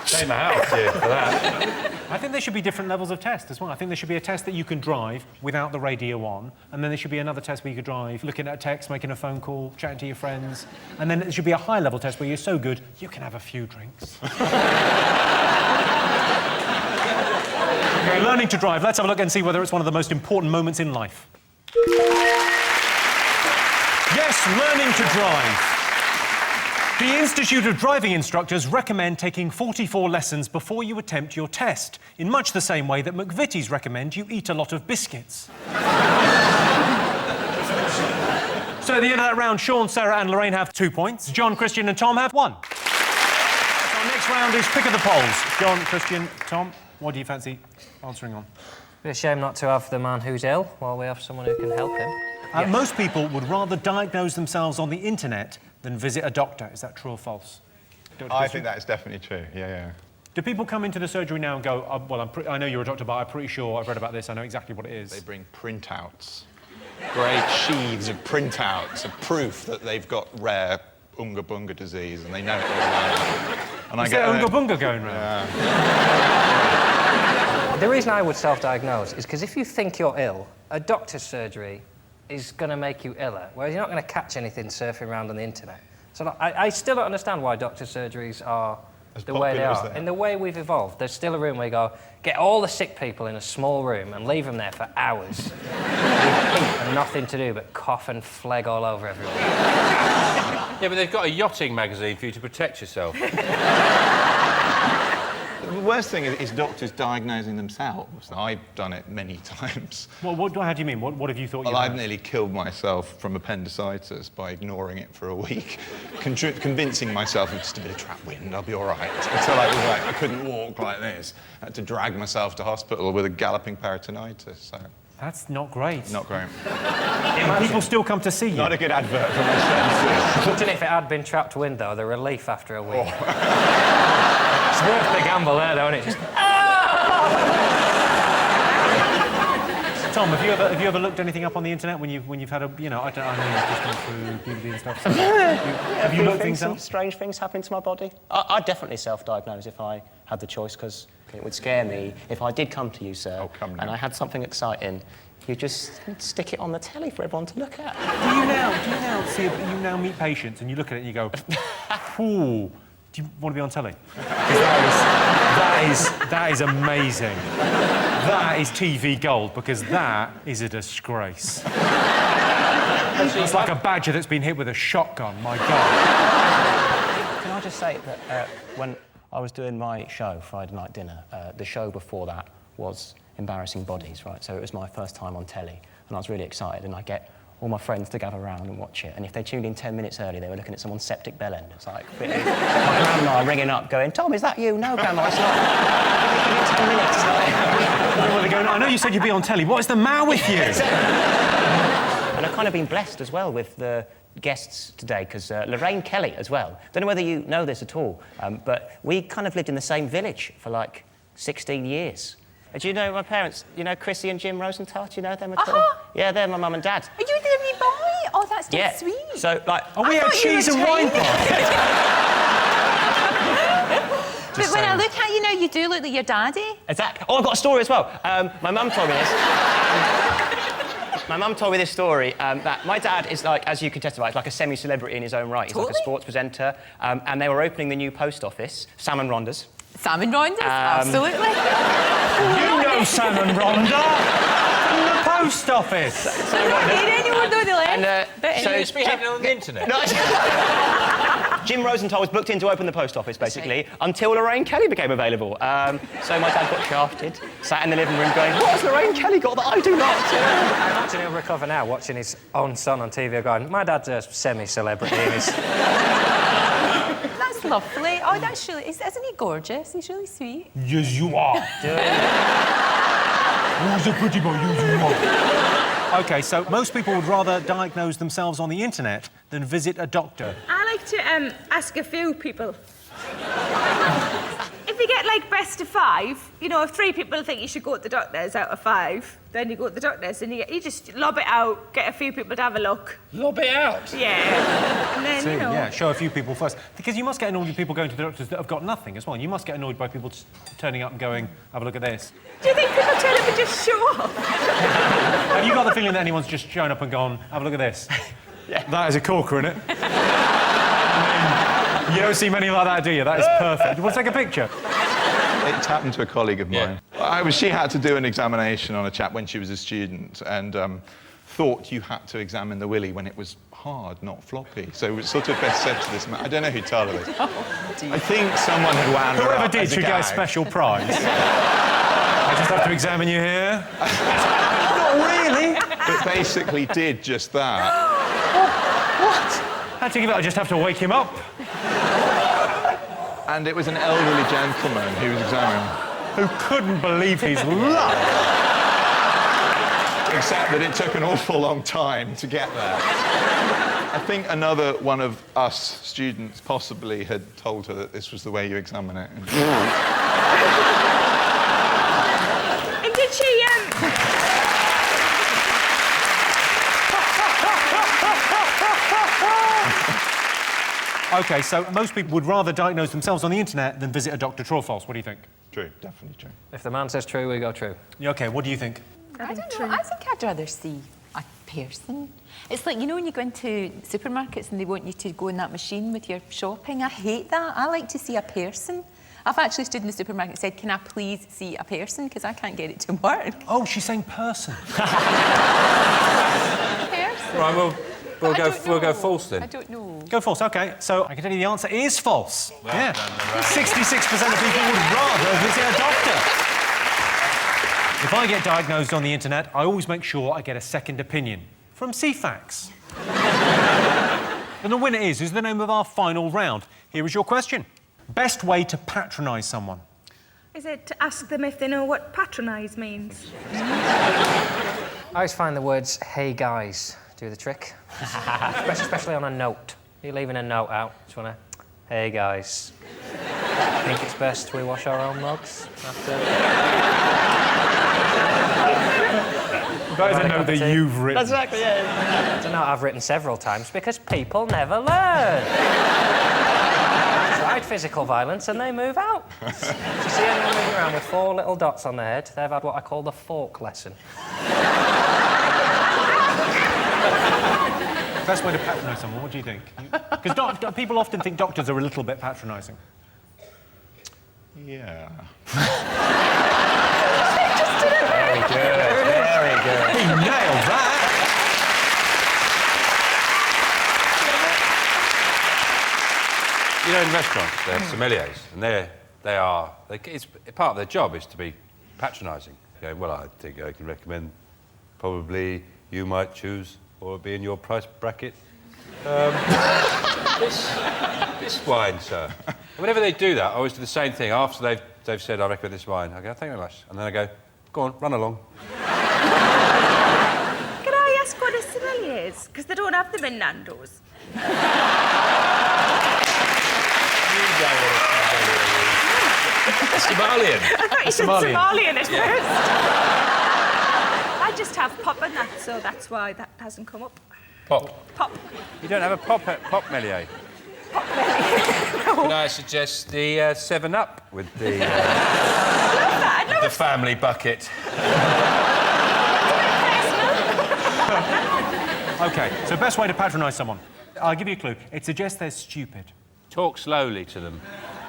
C: Take my house here for that.
B: I think there should be different levels of test as well. I think there should be a test that you can drive without the radio on, and then there should be another test where you could drive looking at a text, making a phone call, chatting to your friends, and then there should be a high-level test where you're so good you can have a few drinks. Okay, learning to drive. Let's have a look and see whether it's one of the most important moments in life. Yes, learning to drive. The Institute of Driving Instructors recommend taking 44 lessons before you attempt your test, in much the same way that McVitie's recommend you eat a lot of biscuits. So at the end of that round, Sean, Sarah and Lorraine have 2 points. John, Christian and Tom have 1. So our next round is pick of the polls. John, Christian, Tom, what do you fancy answering on?
E: Be a shame not to have the man who's ill while we have someone who can help him.
B: Yes. Most people would rather diagnose themselves on the internet than visit a doctor. Is that true or false?
J: I think that is definitely true, yeah.
B: Do people come into the surgery now and go, well, I know you're a doctor, but I'm pretty sure I've read about this, I know exactly what it is?
J: They bring printouts. Great sheaves of printouts of proof that they've got rare Unga Bunga disease and they know it all about. And
B: is there Unga Bunga going round?
J: Yeah.
E: The reason I would self-diagnose is because if you think you're ill, a doctor's surgery is going to make you iller, whereas you're not going to catch anything surfing around on the internet. So like, I still don't understand why doctor's surgeries are the way they are. In the way we've evolved, there's still a room where you go, get all the sick people in a small room and leave them there for hours. And nothing to do but cough and phlegm all over everyone.
C: Yeah, but they've got a yachting magazine for you to protect yourself.
J: The worst thing is doctors diagnosing themselves. I've done it many times.
B: Well, how do you mean? What have you thought you
J: I've nearly killed myself from appendicitis by ignoring it for a week, convincing myself it's just a bit of trap wind, I'll be all right. Until I couldn't walk like this. I had to drag myself to hospital with a galloping peritonitis, so...
B: That's not great.
J: Not great.
B: People still come to see you.
J: Not a good advert for my senses.
E: Imagine if it had been trapped wind, though, the relief after a week. It's worth the gamble there, though, isn't it? Just...
B: Tom, have you ever looked anything up on the internet when you've had a, I know you've just gone through puberty and stuff. So have you looked things up?
K: Strange things happening to my body. I'd definitely self-diagnose if I had the choice, because it would scare me if I did come to you, sir, and I had something exciting. You just stick it on the telly for everyone to look at.
B: Do you now meet patients and you look at it and you go, ooh, do you want to be on telly? That is amazing. That is TV gold, because that is a disgrace. It's like a badger that's been hit with a shotgun, my God.
K: Can I just say that when I was doing my show, Friday Night Dinner, the show before that was embarrassing bodies, right? So it was my first time on telly, and I was really excited, and I get all my friends to gather around and watch it, and if they tuned in 10 minutes early, they were looking at someone's septic bell end. It's like, my grandma ringing up, going, Tom, is that you? No, Grandma, it's not. Give me 10 minutes.
B: I know you said you'd be on telly. What is the matter with you?
K: And I've kind of been blessed as well with the guests today, because Lorraine Kelly as well. Don't know whether you know this at all, but we kind of lived in the same village for like 16 years. Do you know my parents? You know Chrissy and Jim Rosenthal? Do you know them at all? Yeah, they're my mum and dad.
I: Are you the wee boy? Oh, that's just sweet.
K: So, like...
B: Oh, we had cheese and wine party.
I: But when I look at you now, you do look like your daddy.
K: Exactly. Oh, I've got a story as well. My mum told me this. My mum told me this story, that my dad is like, as you can testify, is like a semi-celebrity in his own right. He's like a sports presenter, and they were opening the new post office, Sam and Rhonda's.
I: Sam and Rhonda's? Absolutely.
B: You know Sam and Rhonda from the post office.
I: I don't hear anyone know the left.
C: So it's been happening on the internet.
K: No, Jim Rosenthal was booked in to open the post office, basically, until Lorraine Kelly became available. So my dad got shafted, sat in the living room going, what has Lorraine Kelly got that I do not?
E: I imagine he'll recover now, watching his own son on TV going, my dad's a semi-celebrity and he's...
I: That's lovely. Oh, that's really... Isn't he gorgeous? He's really sweet.
B: Yes, you are. Who's a pretty boy? Yes, you are. OK, so most people would rather diagnose themselves on the internet than visit a doctor.
F: I like to ask a few people. If you get, like, best of 5, you know, if 3 people think you should go to the doctors out of 5, then you go to the doctors and you just lob it out, get a few people to have a look.
C: Lob it out?
F: Yeah. And then,
B: So,
F: you know...
B: yeah, show a few people first. Because you must get annoyed with people going to the doctors that have got nothing as well. You must get annoyed by people turning up and going, have a look at this.
F: Do you think people turn up and just show up?
B: Have you got the feeling that anyone's just shown up and gone, have a look at this? Yeah. That is a corker, isn't it? You don't see many like that, do you? That is perfect. You want to take a picture?
J: It's happened to a colleague of mine. She had to do an examination on a chap when she was a student, and thought you had to examine the willy when it was hard, not floppy. So it was sort of best said to this man. I don't know who told her this. I think someone had wound her
B: Whoever
J: up
B: did
J: as a
B: should get a
J: gag.
B: special prize. I just have to examine you here. Not really.
J: But basically did just that.
B: What? Had to give it. I just have to wake him up.
J: And it was an elderly gentleman who was examining.
B: Who couldn't believe his luck.
J: Except that it took an awful long time to get there. I think another one of us students possibly had told her that this was the way you examine it.
F: And did she,
B: OK, so most people would rather diagnose themselves on the internet than visit a doctor. True or false? What do you think?
J: True, definitely true.
E: If the man says true, we go true.
B: Yeah, OK, what do you think?
I: I don't know. I think I'd rather see a person. It's like, you know, when you go into supermarkets and they want you to go in that machine with your shopping. I hate that. I like to see a person. I've actually stood in the supermarket and said, can I please see a person? Because I can't get it to work.
B: Oh, she's saying person.
I: Person.
C: Right, we'll go false then.
I: I don't know.
B: Go false, OK. So I can tell you the answer is false. Yeah. 66% of people would rather visit a doctor. If I get diagnosed on the internet, I always make sure I get a second opinion from CFAX. And the winner is the name of our final round. Here is your question. Best way to patronise someone?
F: is it to ask them if they know what patronise means?
E: I always find the words, hey guys, do the trick. Especially on a note. You're leaving a note out, just want to, hey guys. Think it's best we wash our own mugs after...
B: That is a note that you've written.
E: Exactly, yeah. It's a note I've written several times because people never learn. I tried physical violence and they move out. If you see anyone moving around with 4 little dots on their head, they've had what I call the fork lesson.
B: Best way to patronise someone, what do you think? Because people often think doctors are a little bit patronising.
J: Yeah.
E: Very good, very good.
B: He nailed that!
C: You know, in restaurants, they're sommeliers, and it's part of their job is to be patronising.
L: Okay, well, I think I can recommend probably you might choose or be in your price bracket. This wine, sir. Whenever they do that, I always do the same thing. After they've said, I recommend this wine, I go, thank you very much. And then I go, go on, run along.
F: Can I ask what a sommelier is? Because they don't have them in Nando's.
L: Somalian.
F: I thought you said Somalian at first. I just have pop in that, so that's why that hasn't come up.
L: Pop.
F: Pop.
C: You don't have a pop melier?
F: Pop belly. No.
C: Can I suggest the 7-Up with the,
F: the
C: family bucket?
B: OK, so best way to patronise someone. I'll give you a clue. It suggests they're stupid.
C: Talk slowly to them.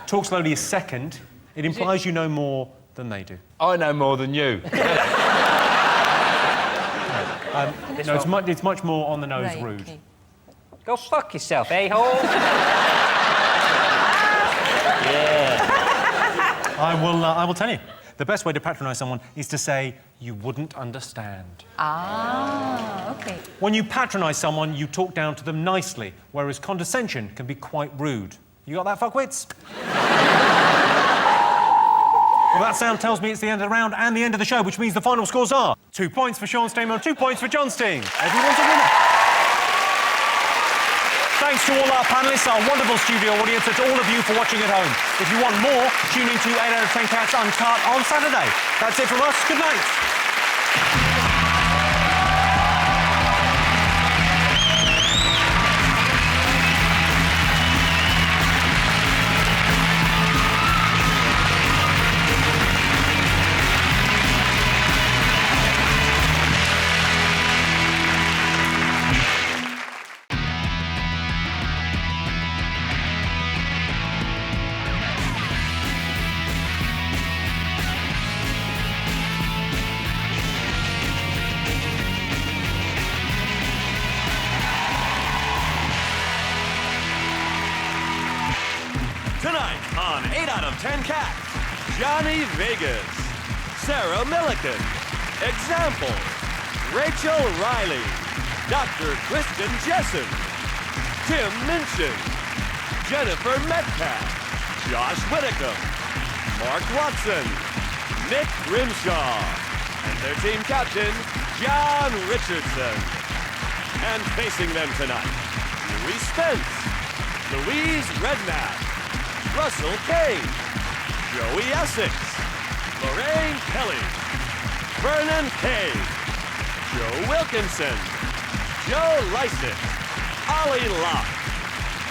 B: Talk slowly is second. It implies you know more than they do.
C: I know more than you.
B: No, it's much more on the nose,
I: Right,
B: rude.
I: okay.
E: Go fuck yourself, a-hole. Yeah.
B: I will tell you. The best way to patronise someone is to say, you wouldn't understand.
I: Ah, OK.
B: When you patronise someone, you talk down to them nicely, whereas condescension can be quite rude. You got that, fuckwits? Well, that sound tells me it's the end of the round and the end of the show, which means the final scores are 2 points for Sean's team and 2 points for John's team. Everyone's a winner. Thanks to all our panellists, our wonderful studio audience, and to all of you for watching at home. If you want more, tune in to 8 out of 10 Cats Uncut on Saturday. That's it from us. Good night.
A: Tonight on 8 out of 10 Cats, Johnny Vegas, Sarah Millican, Example, Rachel Riley, Dr. Kristen Jessen, Tim Minchin, Jennifer Metcalf, Josh Whitacombe, Mark Watson, Nick Grimshaw, and their team captain, John Richardson. And facing them tonight, Louise Spence, Louise Redknapp, Russell Kane, Joey Essex, Lorraine Kelly, Vernon Kay, Joe Wilkinson, Joe Lysick, Ollie Locke,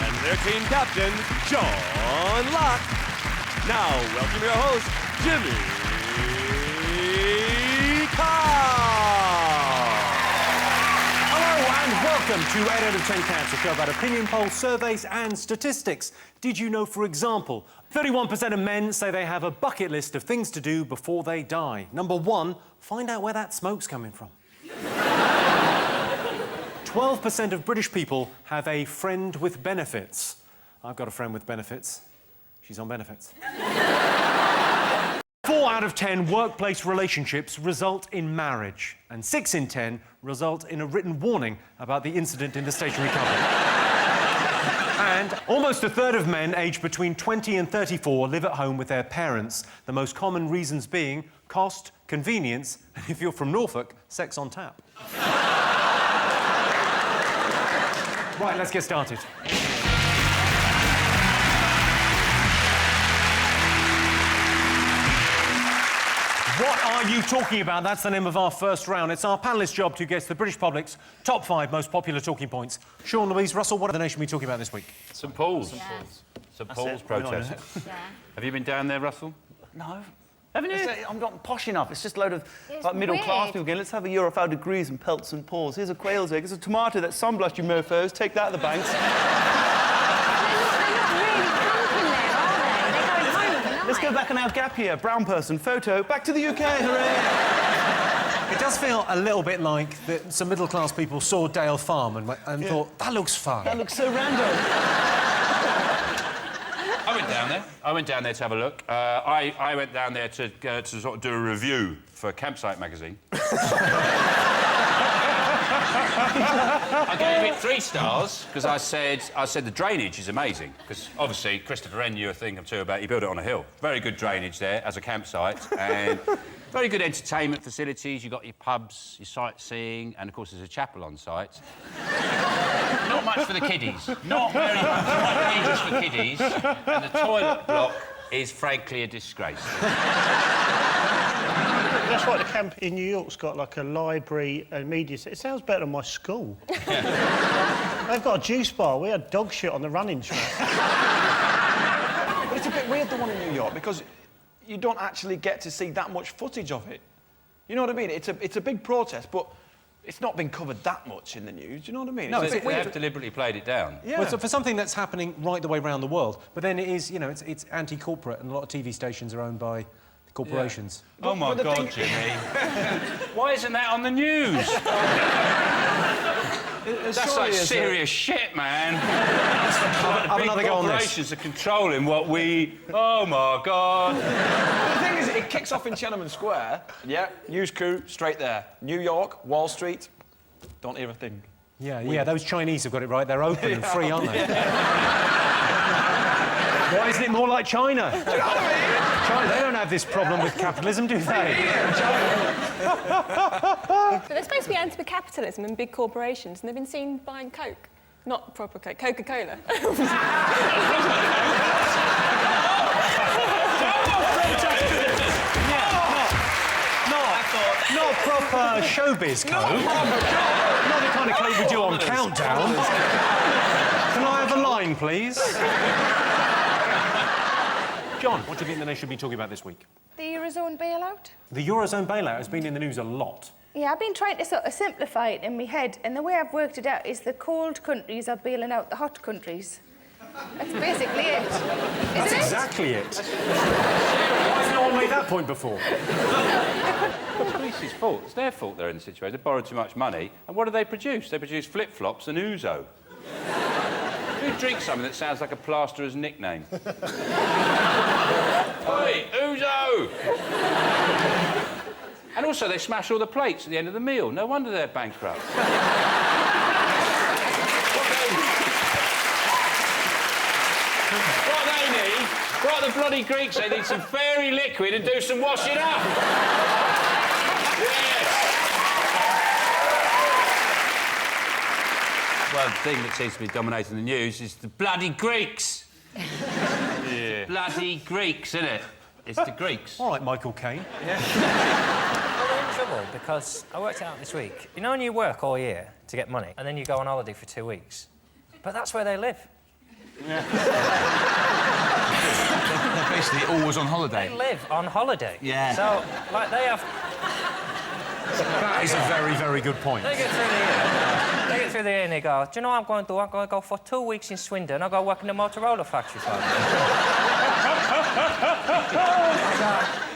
A: and their team captain, John Locke. Now, welcome your host, Jimmy Carr.
B: Hello and welcome to 8 out of 10 Cats, a show about opinion polls, surveys and statistics. Did you know, for example, 31% of men say they have a bucket list of things to do before they die? Number 1, find out where that smoke's coming from. 12% of British people have a friend with benefits. I've got a friend with benefits. She's on benefits. 4 out of 10 workplace relationships result in marriage, and 6 in 10 result in a written warning about the incident in the stationery cupboard. And almost a third of men aged between 20 and 34 live at home with their parents, the most common reasons being cost, convenience, and if you're from Norfolk, sex on tap. Right, let's get started. What are you talking about? That's the name of our first round. It's our panellist's job to guess the British public's top 5 most popular talking points. Sean, Louise, Russell, what are the nation we talking about this week?
C: St Paul's.
I: Yeah.
C: St Paul's protest.
I: Yeah.
C: Have you been down there, Russell?
M: No.
C: Haven't you?
M: I'm not posh enough. It's just a load of
F: It's
M: like middle-class
F: weird.
M: people going, let's have a Eurofowl degrees and pelts and paws. Here's a quail's egg. Here's a tomato. That's sunblush, you mofos. Take that at the banks.
I: They're not really camping there, are they? They're going home overnight.
M: Let's go back on our gap year. Brown person, photo. Back to the UK, hooray!
B: It does feel a little bit like that some middle-class people saw Dale Farm and thought, that looks fun.
M: That looks so random.
L: I went down there to have a look. I went down there to sort of do a review for Campsite magazine. I gave it 3 stars because I said the drainage is amazing. Because obviously Christopher Wren knew a thing or two about. He built it on a hill. Very good drainage there as a campsite, and very good entertainment facilities. You got your pubs, your sightseeing, and of course there's a chapel on site. Not much for the kiddies. Not very much dangerous for kiddies. And the toilet block is frankly a disgrace.
D: That's why the camp in New York's got like a library and media centre. It sounds better than my school. They've got a juice bar. We had dog shit on the running track.
M: But it's a bit weird, the one in New York, because you don't actually get to see that much footage of it. You know what I mean? It's a big protest, but it's not been covered that much in the news. Do you know what I mean?
L: No,
M: it's
L: they have deliberately played it down.
M: Yeah.
B: Well, so for something that's happening right the way around the world, but then it is, you know, it's anti-corporate, and a lot of TV stations are owned by corporations.
L: Yeah. Oh my God, Jimmy! Why isn't that on the news? That's like serious shit, man.
B: Have another go on this.
L: Corporations are controlling what we. Oh my God!
M: The thing is, it kicks off in Tiananmen Square. Yeah, news crew straight there. New York, Wall Street. Don't hear a thing.
B: Yeah, those Chinese have got it right. They're open and free, aren't they? Why isn't it more like China?
M: Do you know what I mean?
B: China, they don't have this problem with capitalism, do they?
N: But they're supposed to be anti-capitalism and big corporations, and they've been seen buying Coke. Not proper Coke, Coca-Cola.
B: Not proper showbiz Coke. Not the kind of Coke we do on Countdown. Can I have a line, please? John, what do you think the nation should be talking about this week?
F: The Eurozone bailout?
B: The Eurozone bailout has been in the news a lot.
F: Yeah, I've been trying to sort of simplify it in my head, and the way I've worked it out is the cold countries are bailing out the hot countries. That's basically it.
B: That's exactly it. Why has no one made that point before?
L: It's Greece's fault. It's their fault they're in the situation. They borrowed too much money, and what do they produce? They produce flip-flops and ouzo. Who drinks something that sounds like a plasterer's nickname? Oi, ouzo! And also, they smash all the plates at the end of the meal. No wonder they're bankrupt. What they need, what the bloody Greeks, they need some fairy liquid and do some washing up. Yes. Well, the thing that seems to be dominating the news is the bloody Greeks. Yeah. Bloody Greeks, isn't it? It's the Greeks.
B: All right, Michael Caine.
E: Well, we're in trouble because I worked it out this week. You know when you work all year to get money and then you go on holiday for 2 weeks? But that's where they live.
J: They're basically always on holiday.
E: They live on holiday.
J: Yeah.
E: So, like, they have...
B: That is a very, very good point.
E: They get through the year. They get through the year and they go, do you know what I'm going to do? I'm going to go for 2 weeks in Swindon. I'll go work in the Motorola factory for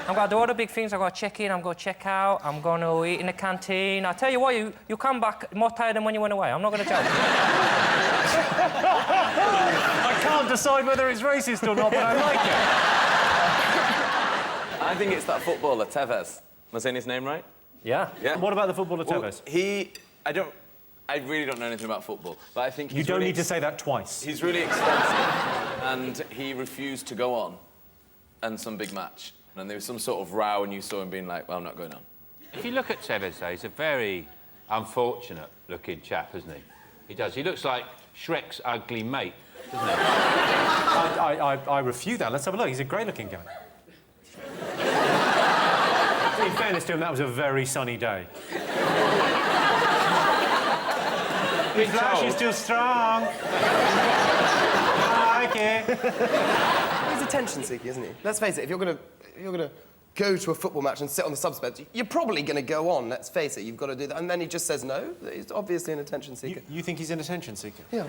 E: I'm going to do all the big things. I'm going to check in, I'm going to check out, I'm going to eat in the canteen. I tell you what, you come back more tired than when you went away. I'm not going to joke.
B: I can't decide whether it's racist or not, but I like it.
H: I think it's that footballer, Tevez. Am I saying his name right?
E: Yeah.
H: Yeah.
B: What about the footballer Tevez?
H: I really don't know anything about football, but I think
B: You don't need to say that twice.
H: He's really expensive, and he refused to go on some big match. And there was some sort of row, and you saw him being like, well, I'm not going on.
L: If you look at Tevez, though, he's a very unfortunate-looking chap, isn't he? He does. He looks like Shrek's ugly mate, doesn't he?
B: I refute that. Let's have a look. He's a great-looking guy. In fairness to him, that was a very sunny day. His flash is too strong. I like it.
G: He's attention seeking, isn't he? Let's face it, if you're gonna go to a football match and sit on the subs bench, you're probably gonna go on, let's face it, you've got to do that. And then he just says no. He's obviously an attention seeker.
B: You think he's an attention seeker?
G: Yeah.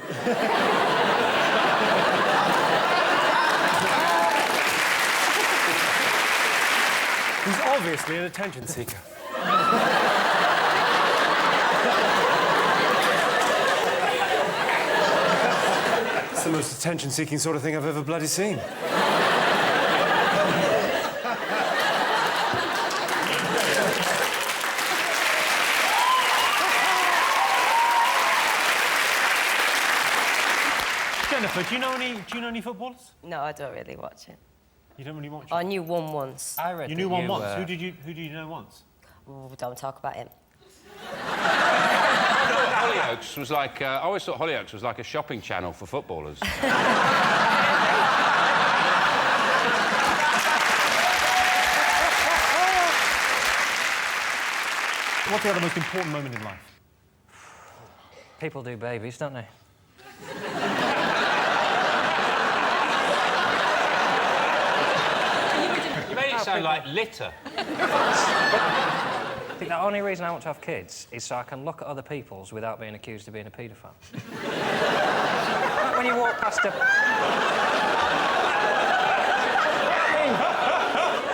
B: He's obviously an attention seeker. the most attention-seeking sort of thing I've ever bloody seen. Jennifer, do you know any footballers?
O: No, I don't really watch it.
B: You don't really watch it?
O: I knew one once.
E: I read
B: You knew one once. Who did you know once?
O: Oh, don't talk about him.
L: Hollyoaks was like... I always thought Hollyoaks was like a shopping channel for footballers.
B: What's the other most important moment in life?
E: People do babies, don't they?
L: You made it sound like litter.
E: I think the only reason I want to have kids is so I can look at other people's without being accused of being a paedophile. Like when you walk past a...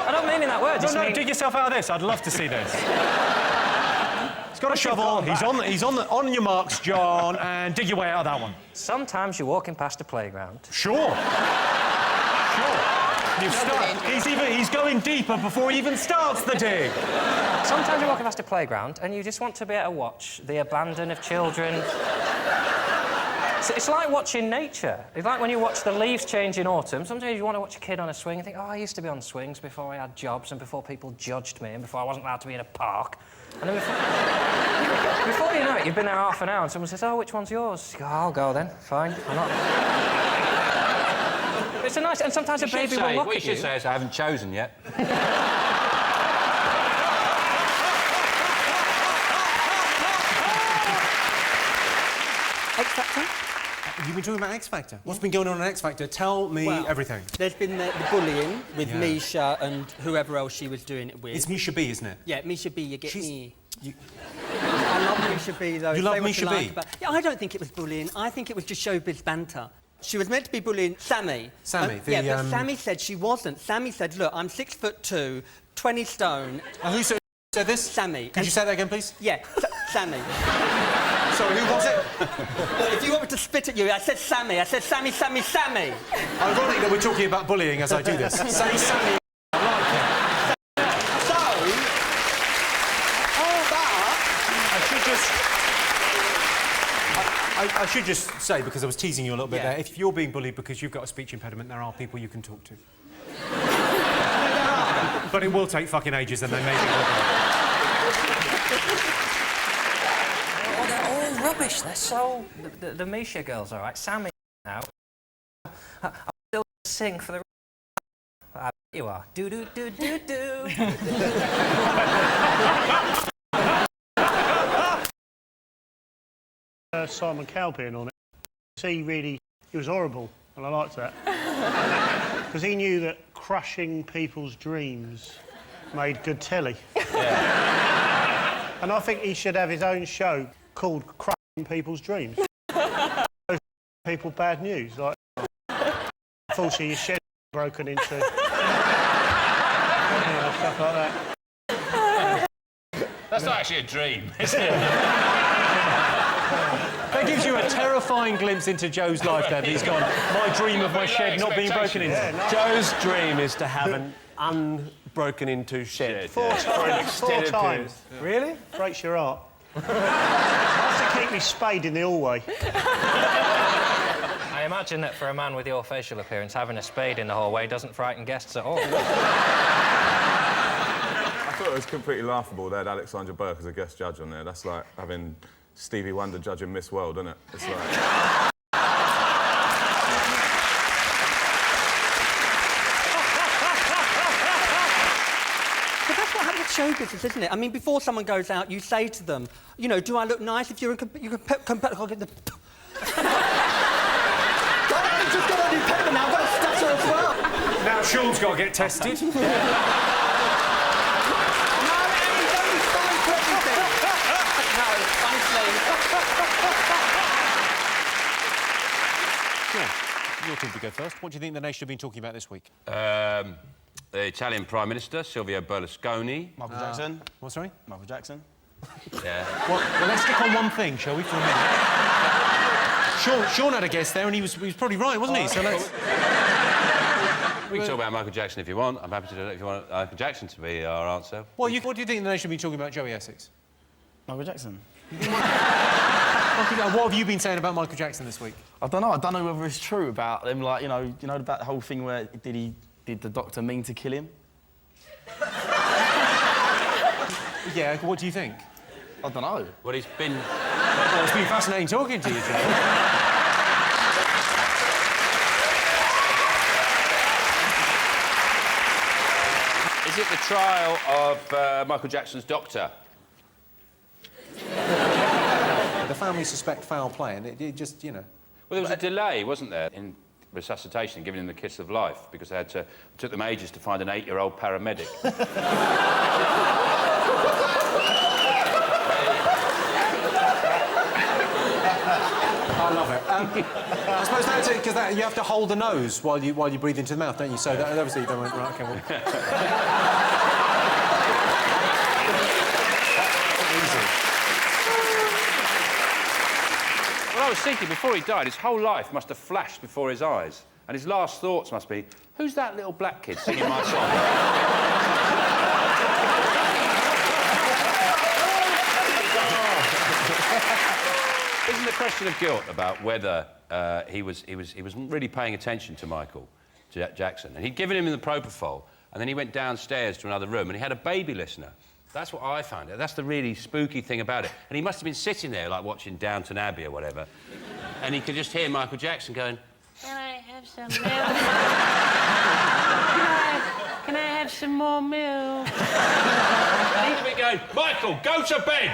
E: I don't mean in that word.
B: No, dig yourself out of this. I'd love to see this. He's got a shovel. He's on your marks, John, and dig your way out of that one.
E: Sometimes you're walking past a playground.
B: Sure. He's going deeper before he even starts the dig.
E: Sometimes you're walking past a playground and you just want to be able to watch the abandon of children. It's like watching nature. It's like when you watch the leaves change in autumn. Sometimes you want to watch a kid on a swing and think, oh, I used to be on swings before I had jobs and before people judged me and before I wasn't allowed to be in a park. And then before you know it, you've been there half an hour and someone says, oh, which one's yours? You go, I'll go then. Fine. I'm not... It's a nice... And sometimes a baby will look at you.
L: What you should say is, I haven't chosen yet.
P: X Factor?
B: You've been talking about X Factor. What's been going on in X Factor? Tell me everything.
P: There's been the bullying with Misha and whoever else she was doing it with.
B: It's Misha B, isn't it?
P: Yeah, Misha B, you get me. I love Misha B, though.
B: You love Misha B?
P: Yeah, I don't think it was bullying. I think it was just showbiz banter. She was meant to be bullying Sammy.
B: Sammy,
P: but Sammy said she wasn't. Sammy said, look, I'm 6'2", 20 stone.
B: Who said this?
P: Sammy.
B: Could you say that again, please?
P: Yeah, Sammy.
B: Sorry, who was it?
P: If you want me to spit at you, I said Sammy. I said Sammy, Sammy, Sammy.
B: Ironic that we're talking about bullying as I do this. Say Sammy. I like it.
P: So, all that...
B: I should just say, because I was teasing you a little bit there, if you're being bullied because you've got a speech impediment, there are people you can talk to. But it will take fucking ages and they may be
E: Oh, they're all rubbish. They're so... The Misha girls, all right. Sammy now. I'll still sing for the... I bet you are. Do-do-do-do-do.
D: Simon Cowell being on it. He was horrible, and I liked that. Because he knew that crushing people's dreams made good telly. Yeah. And I think he should have his own show called Crushing People's Dreams. People bad news, like... Unfortunately, your shed broken into. Stuff like that.
L: That's not actually a dream, is it?
B: That gives you a terrifying glimpse into Joe's life there. He's gone, my dream of my shed not being broken into.
Q: Yeah, Joe's dream is to have an unbroken into shed.
D: Four times.
Q: Yeah. Really?
D: Breaks your heart. I have to keep me spade in the hallway.
E: I imagine that for a man with your facial appearance, having a spade in the hallway doesn't frighten guests at all.
R: I thought it was completely laughable. They had Alexandra Burke as a guest judge on there. That's like having Stevie Wonder judging Miss World, isn't it? It's like...
P: But that's what happens with show business, isn't it? I mean, before someone goes out, you say to them, you know, do I look nice if you're in... You can I'll get the... I've just got on your paper now, I've got a stutter as well.
B: Now Sean's got to get tested. Your turn to go first. What do you think the nation have been talking about this week?
L: The Italian Prime Minister, Silvio Berlusconi.
M: Michael Jackson.
B: What, sorry?
M: Michael Jackson.
L: Yeah.
B: Well, let's stick on one thing, shall we, for a minute? Sean had a guess there, and he was probably right, wasn't he? So let's...
L: We can talk about Michael Jackson if you want. I'm happy to do it if you want Michael Jackson to be our answer.
B: What do you think the nation should be talking about Joey Essex?
S: Michael Jackson.
B: What have you been saying about Michael Jackson this week?
S: I don't know. I don't know whether it's true about him. Like, you know about the whole thing where did the doctor mean to kill him?
B: Yeah. What do you think?
S: I don't know.
L: Well, he's been...
B: Well, it's been fascinating talking to you, Joe.
L: Is it the trial of Michael Jackson's doctor?
B: The family suspect foul play, and it just, you know...
L: Well, there was a delay, wasn't there, in resuscitation, giving him the kiss of life, because they had to... It took them ages to find an 8-year-old paramedic.
B: I love it. I suppose that's it, because you have to hold the nose while you breathe into the mouth, don't you? So that, obviously you don't want... Right, OK, well...
L: Well, I was thinking, before he died, his whole life must have flashed before his eyes. And his last thoughts must be, who's that little black kid singing my song? Isn't the question of guilt about whether he wasn't really paying attention to Michael Jackson? And he'd given him the propofol, and then he went downstairs to another room, and he had a baby listener. That's what I found. That's the really spooky thing about it. And he must have been sitting there, like, watching Downton Abbey or whatever, and he could just hear Michael Jackson going,
T: Can I have some milk? Can I have some more milk?
L: And he'd be going, Michael, go to bed!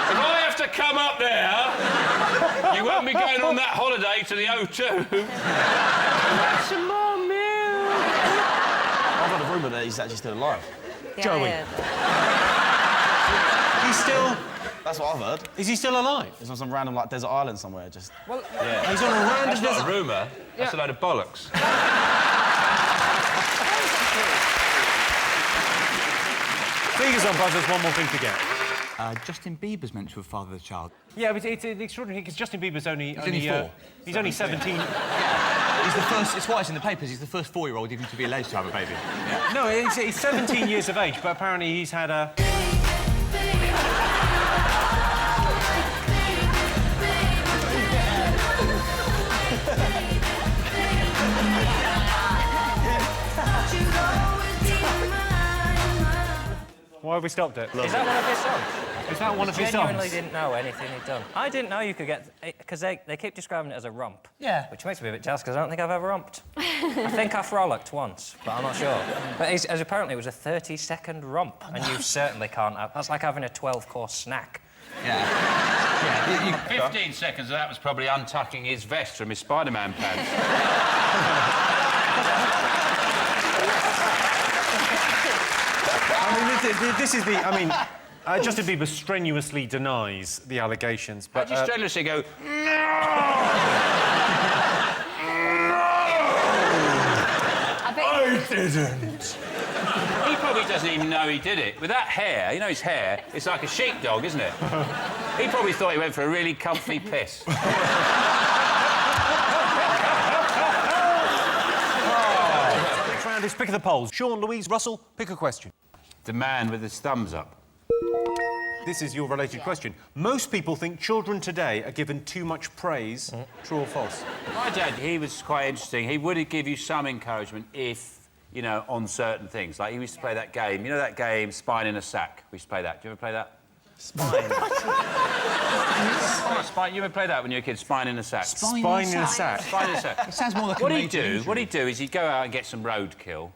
L: If I have to come up there, you won't be going on that holiday to the O2.
T: Some more milk.
S: I've heard a rumour that he's actually still alive.
B: Yeah, Joey. He's still...
S: That's what I've heard.
B: Is he still alive?
S: He's on some random, like, desert island somewhere, just...
B: Well,
L: yeah.
B: He's on a random
L: That's
B: desert...
L: not a rumour. That's a load of bollocks.
B: Fingers on buzzers, one more thing to get.
U: Justin Bieber's meant to have fathered the child.
B: Yeah, but it's extraordinary, because Justin Bieber's only
U: 4.
B: He's only 17.
U: Yeah. He's the first... It's why it's in the papers. He's the first 4-year-old even to be alleged to have a baby. Yeah.
B: No, he's 17 years of age, but apparently he's had a... Why have we stopped it?
E: Is that one of his songs?
B: Is that one of his songs?
E: I genuinely didn't know anything he'd done. I didn't know you could get... Because they keep describing it as a romp.
U: Yeah.
E: Which makes me a bit jealous, because I don't think I've ever romped. I think I frolicked once, but I'm not sure. But as apparently it was a 30-second romp, and you certainly can't have... That's like having a 12-course snack.
L: Yeah. 15 seconds of that was probably untucking his vest from his Spider-Man pants.
B: I mean, this is the... I mean, Justin Bieber strenuously denies the allegations, but...
L: How'd you strenuously go,
B: I didn't.
L: He probably doesn't even know he did it. With that hair, you know his hair, it's like a sheepdog, isn't it? He probably thought he went for a really comfy piss.
B: Next round is Pick of the Polls. Sean, Louise, Russell, pick a question.
L: The man with his thumbs up.
B: This is your related question. Most people think children today are given too much praise. True or false?
L: My dad, he was quite interesting. He would give you some encouragement if, you know, on certain things. Like, he used to play that game. You know that game, Spine in a Sack? We used to play that. Do you ever play that?
S: Spine.
L: Spine. You ever play that when you were a kid? Spine in a Sack.
B: Spine in a sack.
L: Spine in a Sack.
U: It sounds more like
L: What
U: a
L: he'd
U: major
L: do,
U: injury.
L: what he'd do is he'd go out and get some roadkill.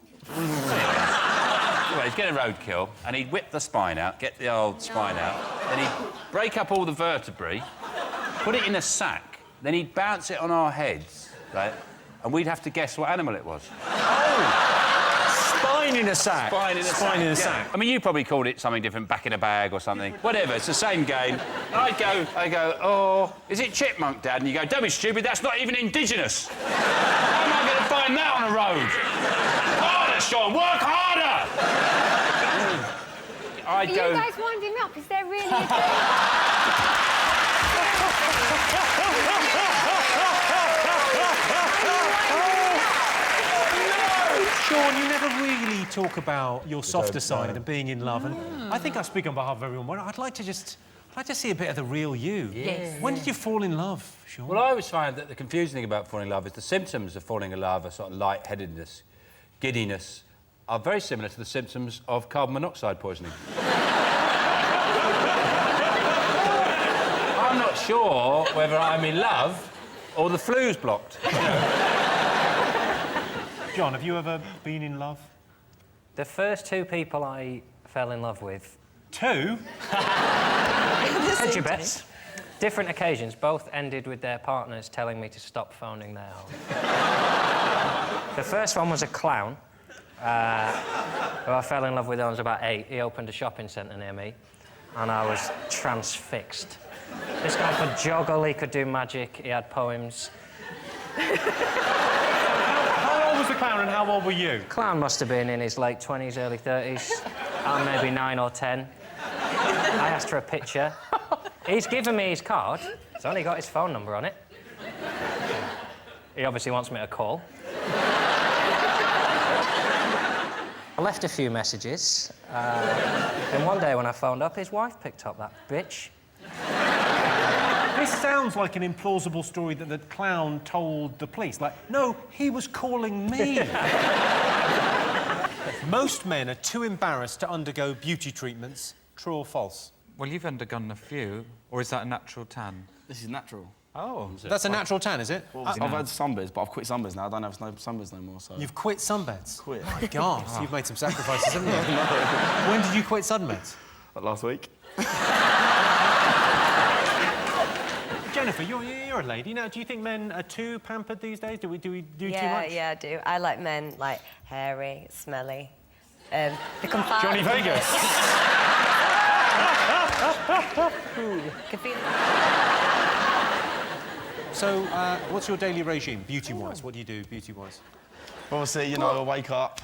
L: Well, he'd get a roadkill, and he'd whip the spine out, get the old spine out, then he'd break up all the vertebrae, put it in a sack, then he'd bounce it on our heads, right? And we'd have to guess what animal it was.
B: Oh! Spine in a sack.
L: Spine in a
B: Spine in a
L: yeah.
B: sack.
L: I mean, you probably called it something different, back in a bag or something. Whatever, it's the same game. I go, oh, is it chipmunk, Dad? And you go, don't be stupid, that's not even indigenous. How am I going to find that on a road? Harder, Sean, work harder!
V: Are you guys winding up? Is there really a...
B: Sean, you never really talk about your softer side and being in love, and I think I speak on behalf of everyone. I'd like to see a bit of the real you.
L: Yes.
B: When did you fall in love, Sean?
L: Well, I always find that the confusing thing about falling in love is the symptoms of falling in love are sort of lightheadedness, giddiness, are very similar to the symptoms of carbon monoxide poisoning. I'm not sure whether I'm in love or the flu's blocked.
B: John, have you ever been in love?
E: The first two people I fell in love with...
B: Two?
E: Hedge your bets. Different occasions, both ended with their partners telling me to stop phoning their home. The first one was a clown, who I fell in love with when I was about 8. He opened a shopping centre near me, and I was transfixed. This guy could juggle, he could do magic, he had poems.
B: How old was the clown and how old were you?
E: Clown must have been in his late 20s, early 30s. I'm maybe 9 or 10. I asked for a picture. He's given me his card. It's only got his phone number on it. He obviously wants me to call. I left a few messages. And one day when I phoned up, his wife picked up, that bitch.
B: This sounds like an implausible story that the clown told the police. Like, no, he was calling me. Most men are too embarrassed to undergo beauty treatments. True or false?
J: Well, you've undergone a few, or is that a natural tan?
S: This is natural.
J: Oh.
B: That's a natural tan, is it?
S: I've had sunbeds, but I've quit sunbeds now. I don't have sunbeds no more, so...
B: You've quit sunbeds?
S: Quit.
B: My God, so you've made some sacrifices, haven't you? When did you quit sunbeds?
S: Like last week.
B: Jennifer, you're a lady. Now, do you think men are too pampered these days? Do we do too much?
O: Yeah, I do. I like men, like, hairy, smelly. The
B: Johnny Vegas. So, what's your daily regime, beauty-wise? What do you do, beauty-wise?
S: Obviously, you know, I wake up,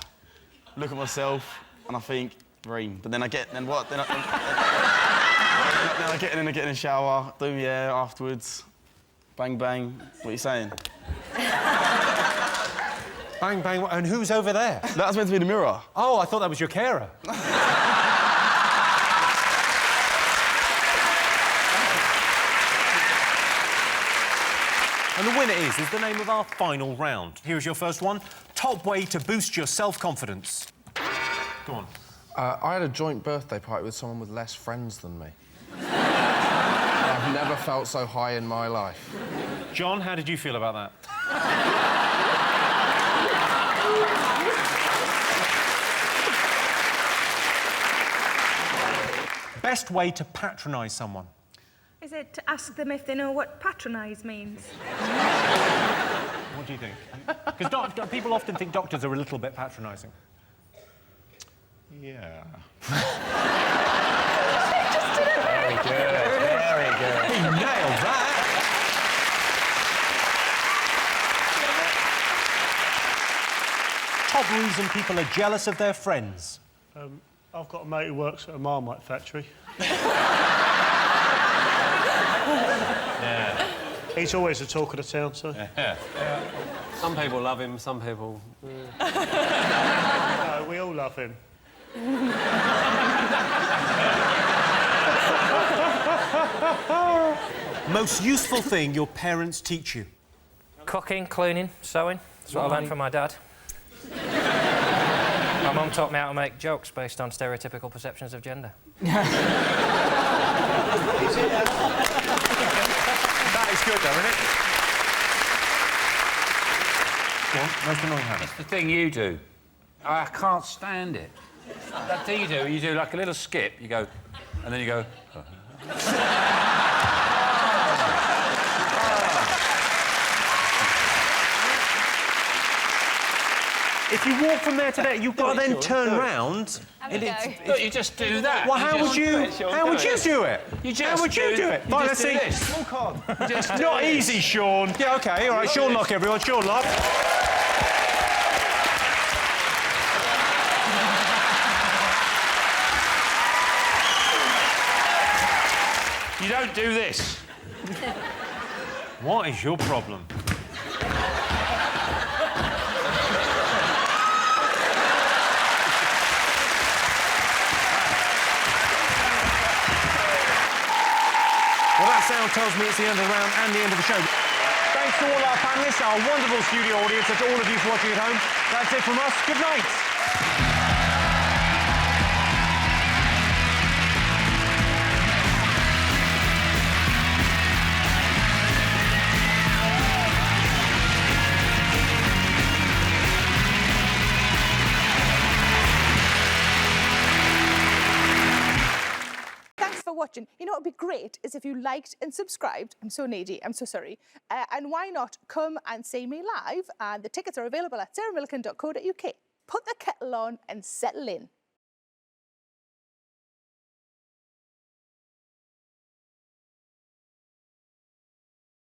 S: look at myself, and I think, dream. But then I get, then what? Then I get in the shower, do my hair afterwards, bang, bang. What are you saying?
B: Bang, bang, and who's over there?
S: That's meant to be the mirror.
B: Oh, I thought that was your carer. And the winner is the name of our final round. Here's your first one. Top way to boost your self-confidence. Go on.
K: I had a joint birthday party with someone with less friends than me. I've never felt so high in my life.
B: John, how did you feel about that? Best way to patronise someone?
F: Is it to ask them if they know what patronise means?
B: What do you think? Because people often think doctors are a little bit patronising.
J: Yeah.
B: Very good, very good. He nailed that! Top reason people are jealous of their friends?
D: I've got a mate who works at a Marmite factory.
Q: Yeah.
D: He's always the talk of the town, so...
Q: Yeah. Some people love him, some people...
D: No, we all love him.
B: Most useful thing your parents teach you?
E: Cooking, cleaning, sewing. That's what I learned from my dad. My mum taught me how to make jokes based on stereotypical perceptions of gender.
B: That is good, though, isn't it? Go on, most annoying habit.
L: It's the thing you do. I can't stand it. That thing you do like a little skip, you go, and then you go...
B: If you walk from there to there, you've got to then turn round.
L: Look, you just do that.
B: Well, how would you do it?
L: You just
B: how would you do it? Fine, let's see.
L: Small card.
B: Not easy, Sean. Yeah, OK, all right, Sean Lock, everyone, Sean Lock.
L: You don't do this.
B: What is your problem? Well, that sound tells me it's the end of the round and the end of the show. Thanks to all our panellists, our wonderful studio audience, and to all of you for watching at home. That's it from us. Good night.
A: Thanks for watching. You know what would be great is if you liked and subscribed. I'm so needy, I'm so sorry. And why not come and see me live? And the tickets are available at sarahmillican.co.uk. Put the kettle on and settle in.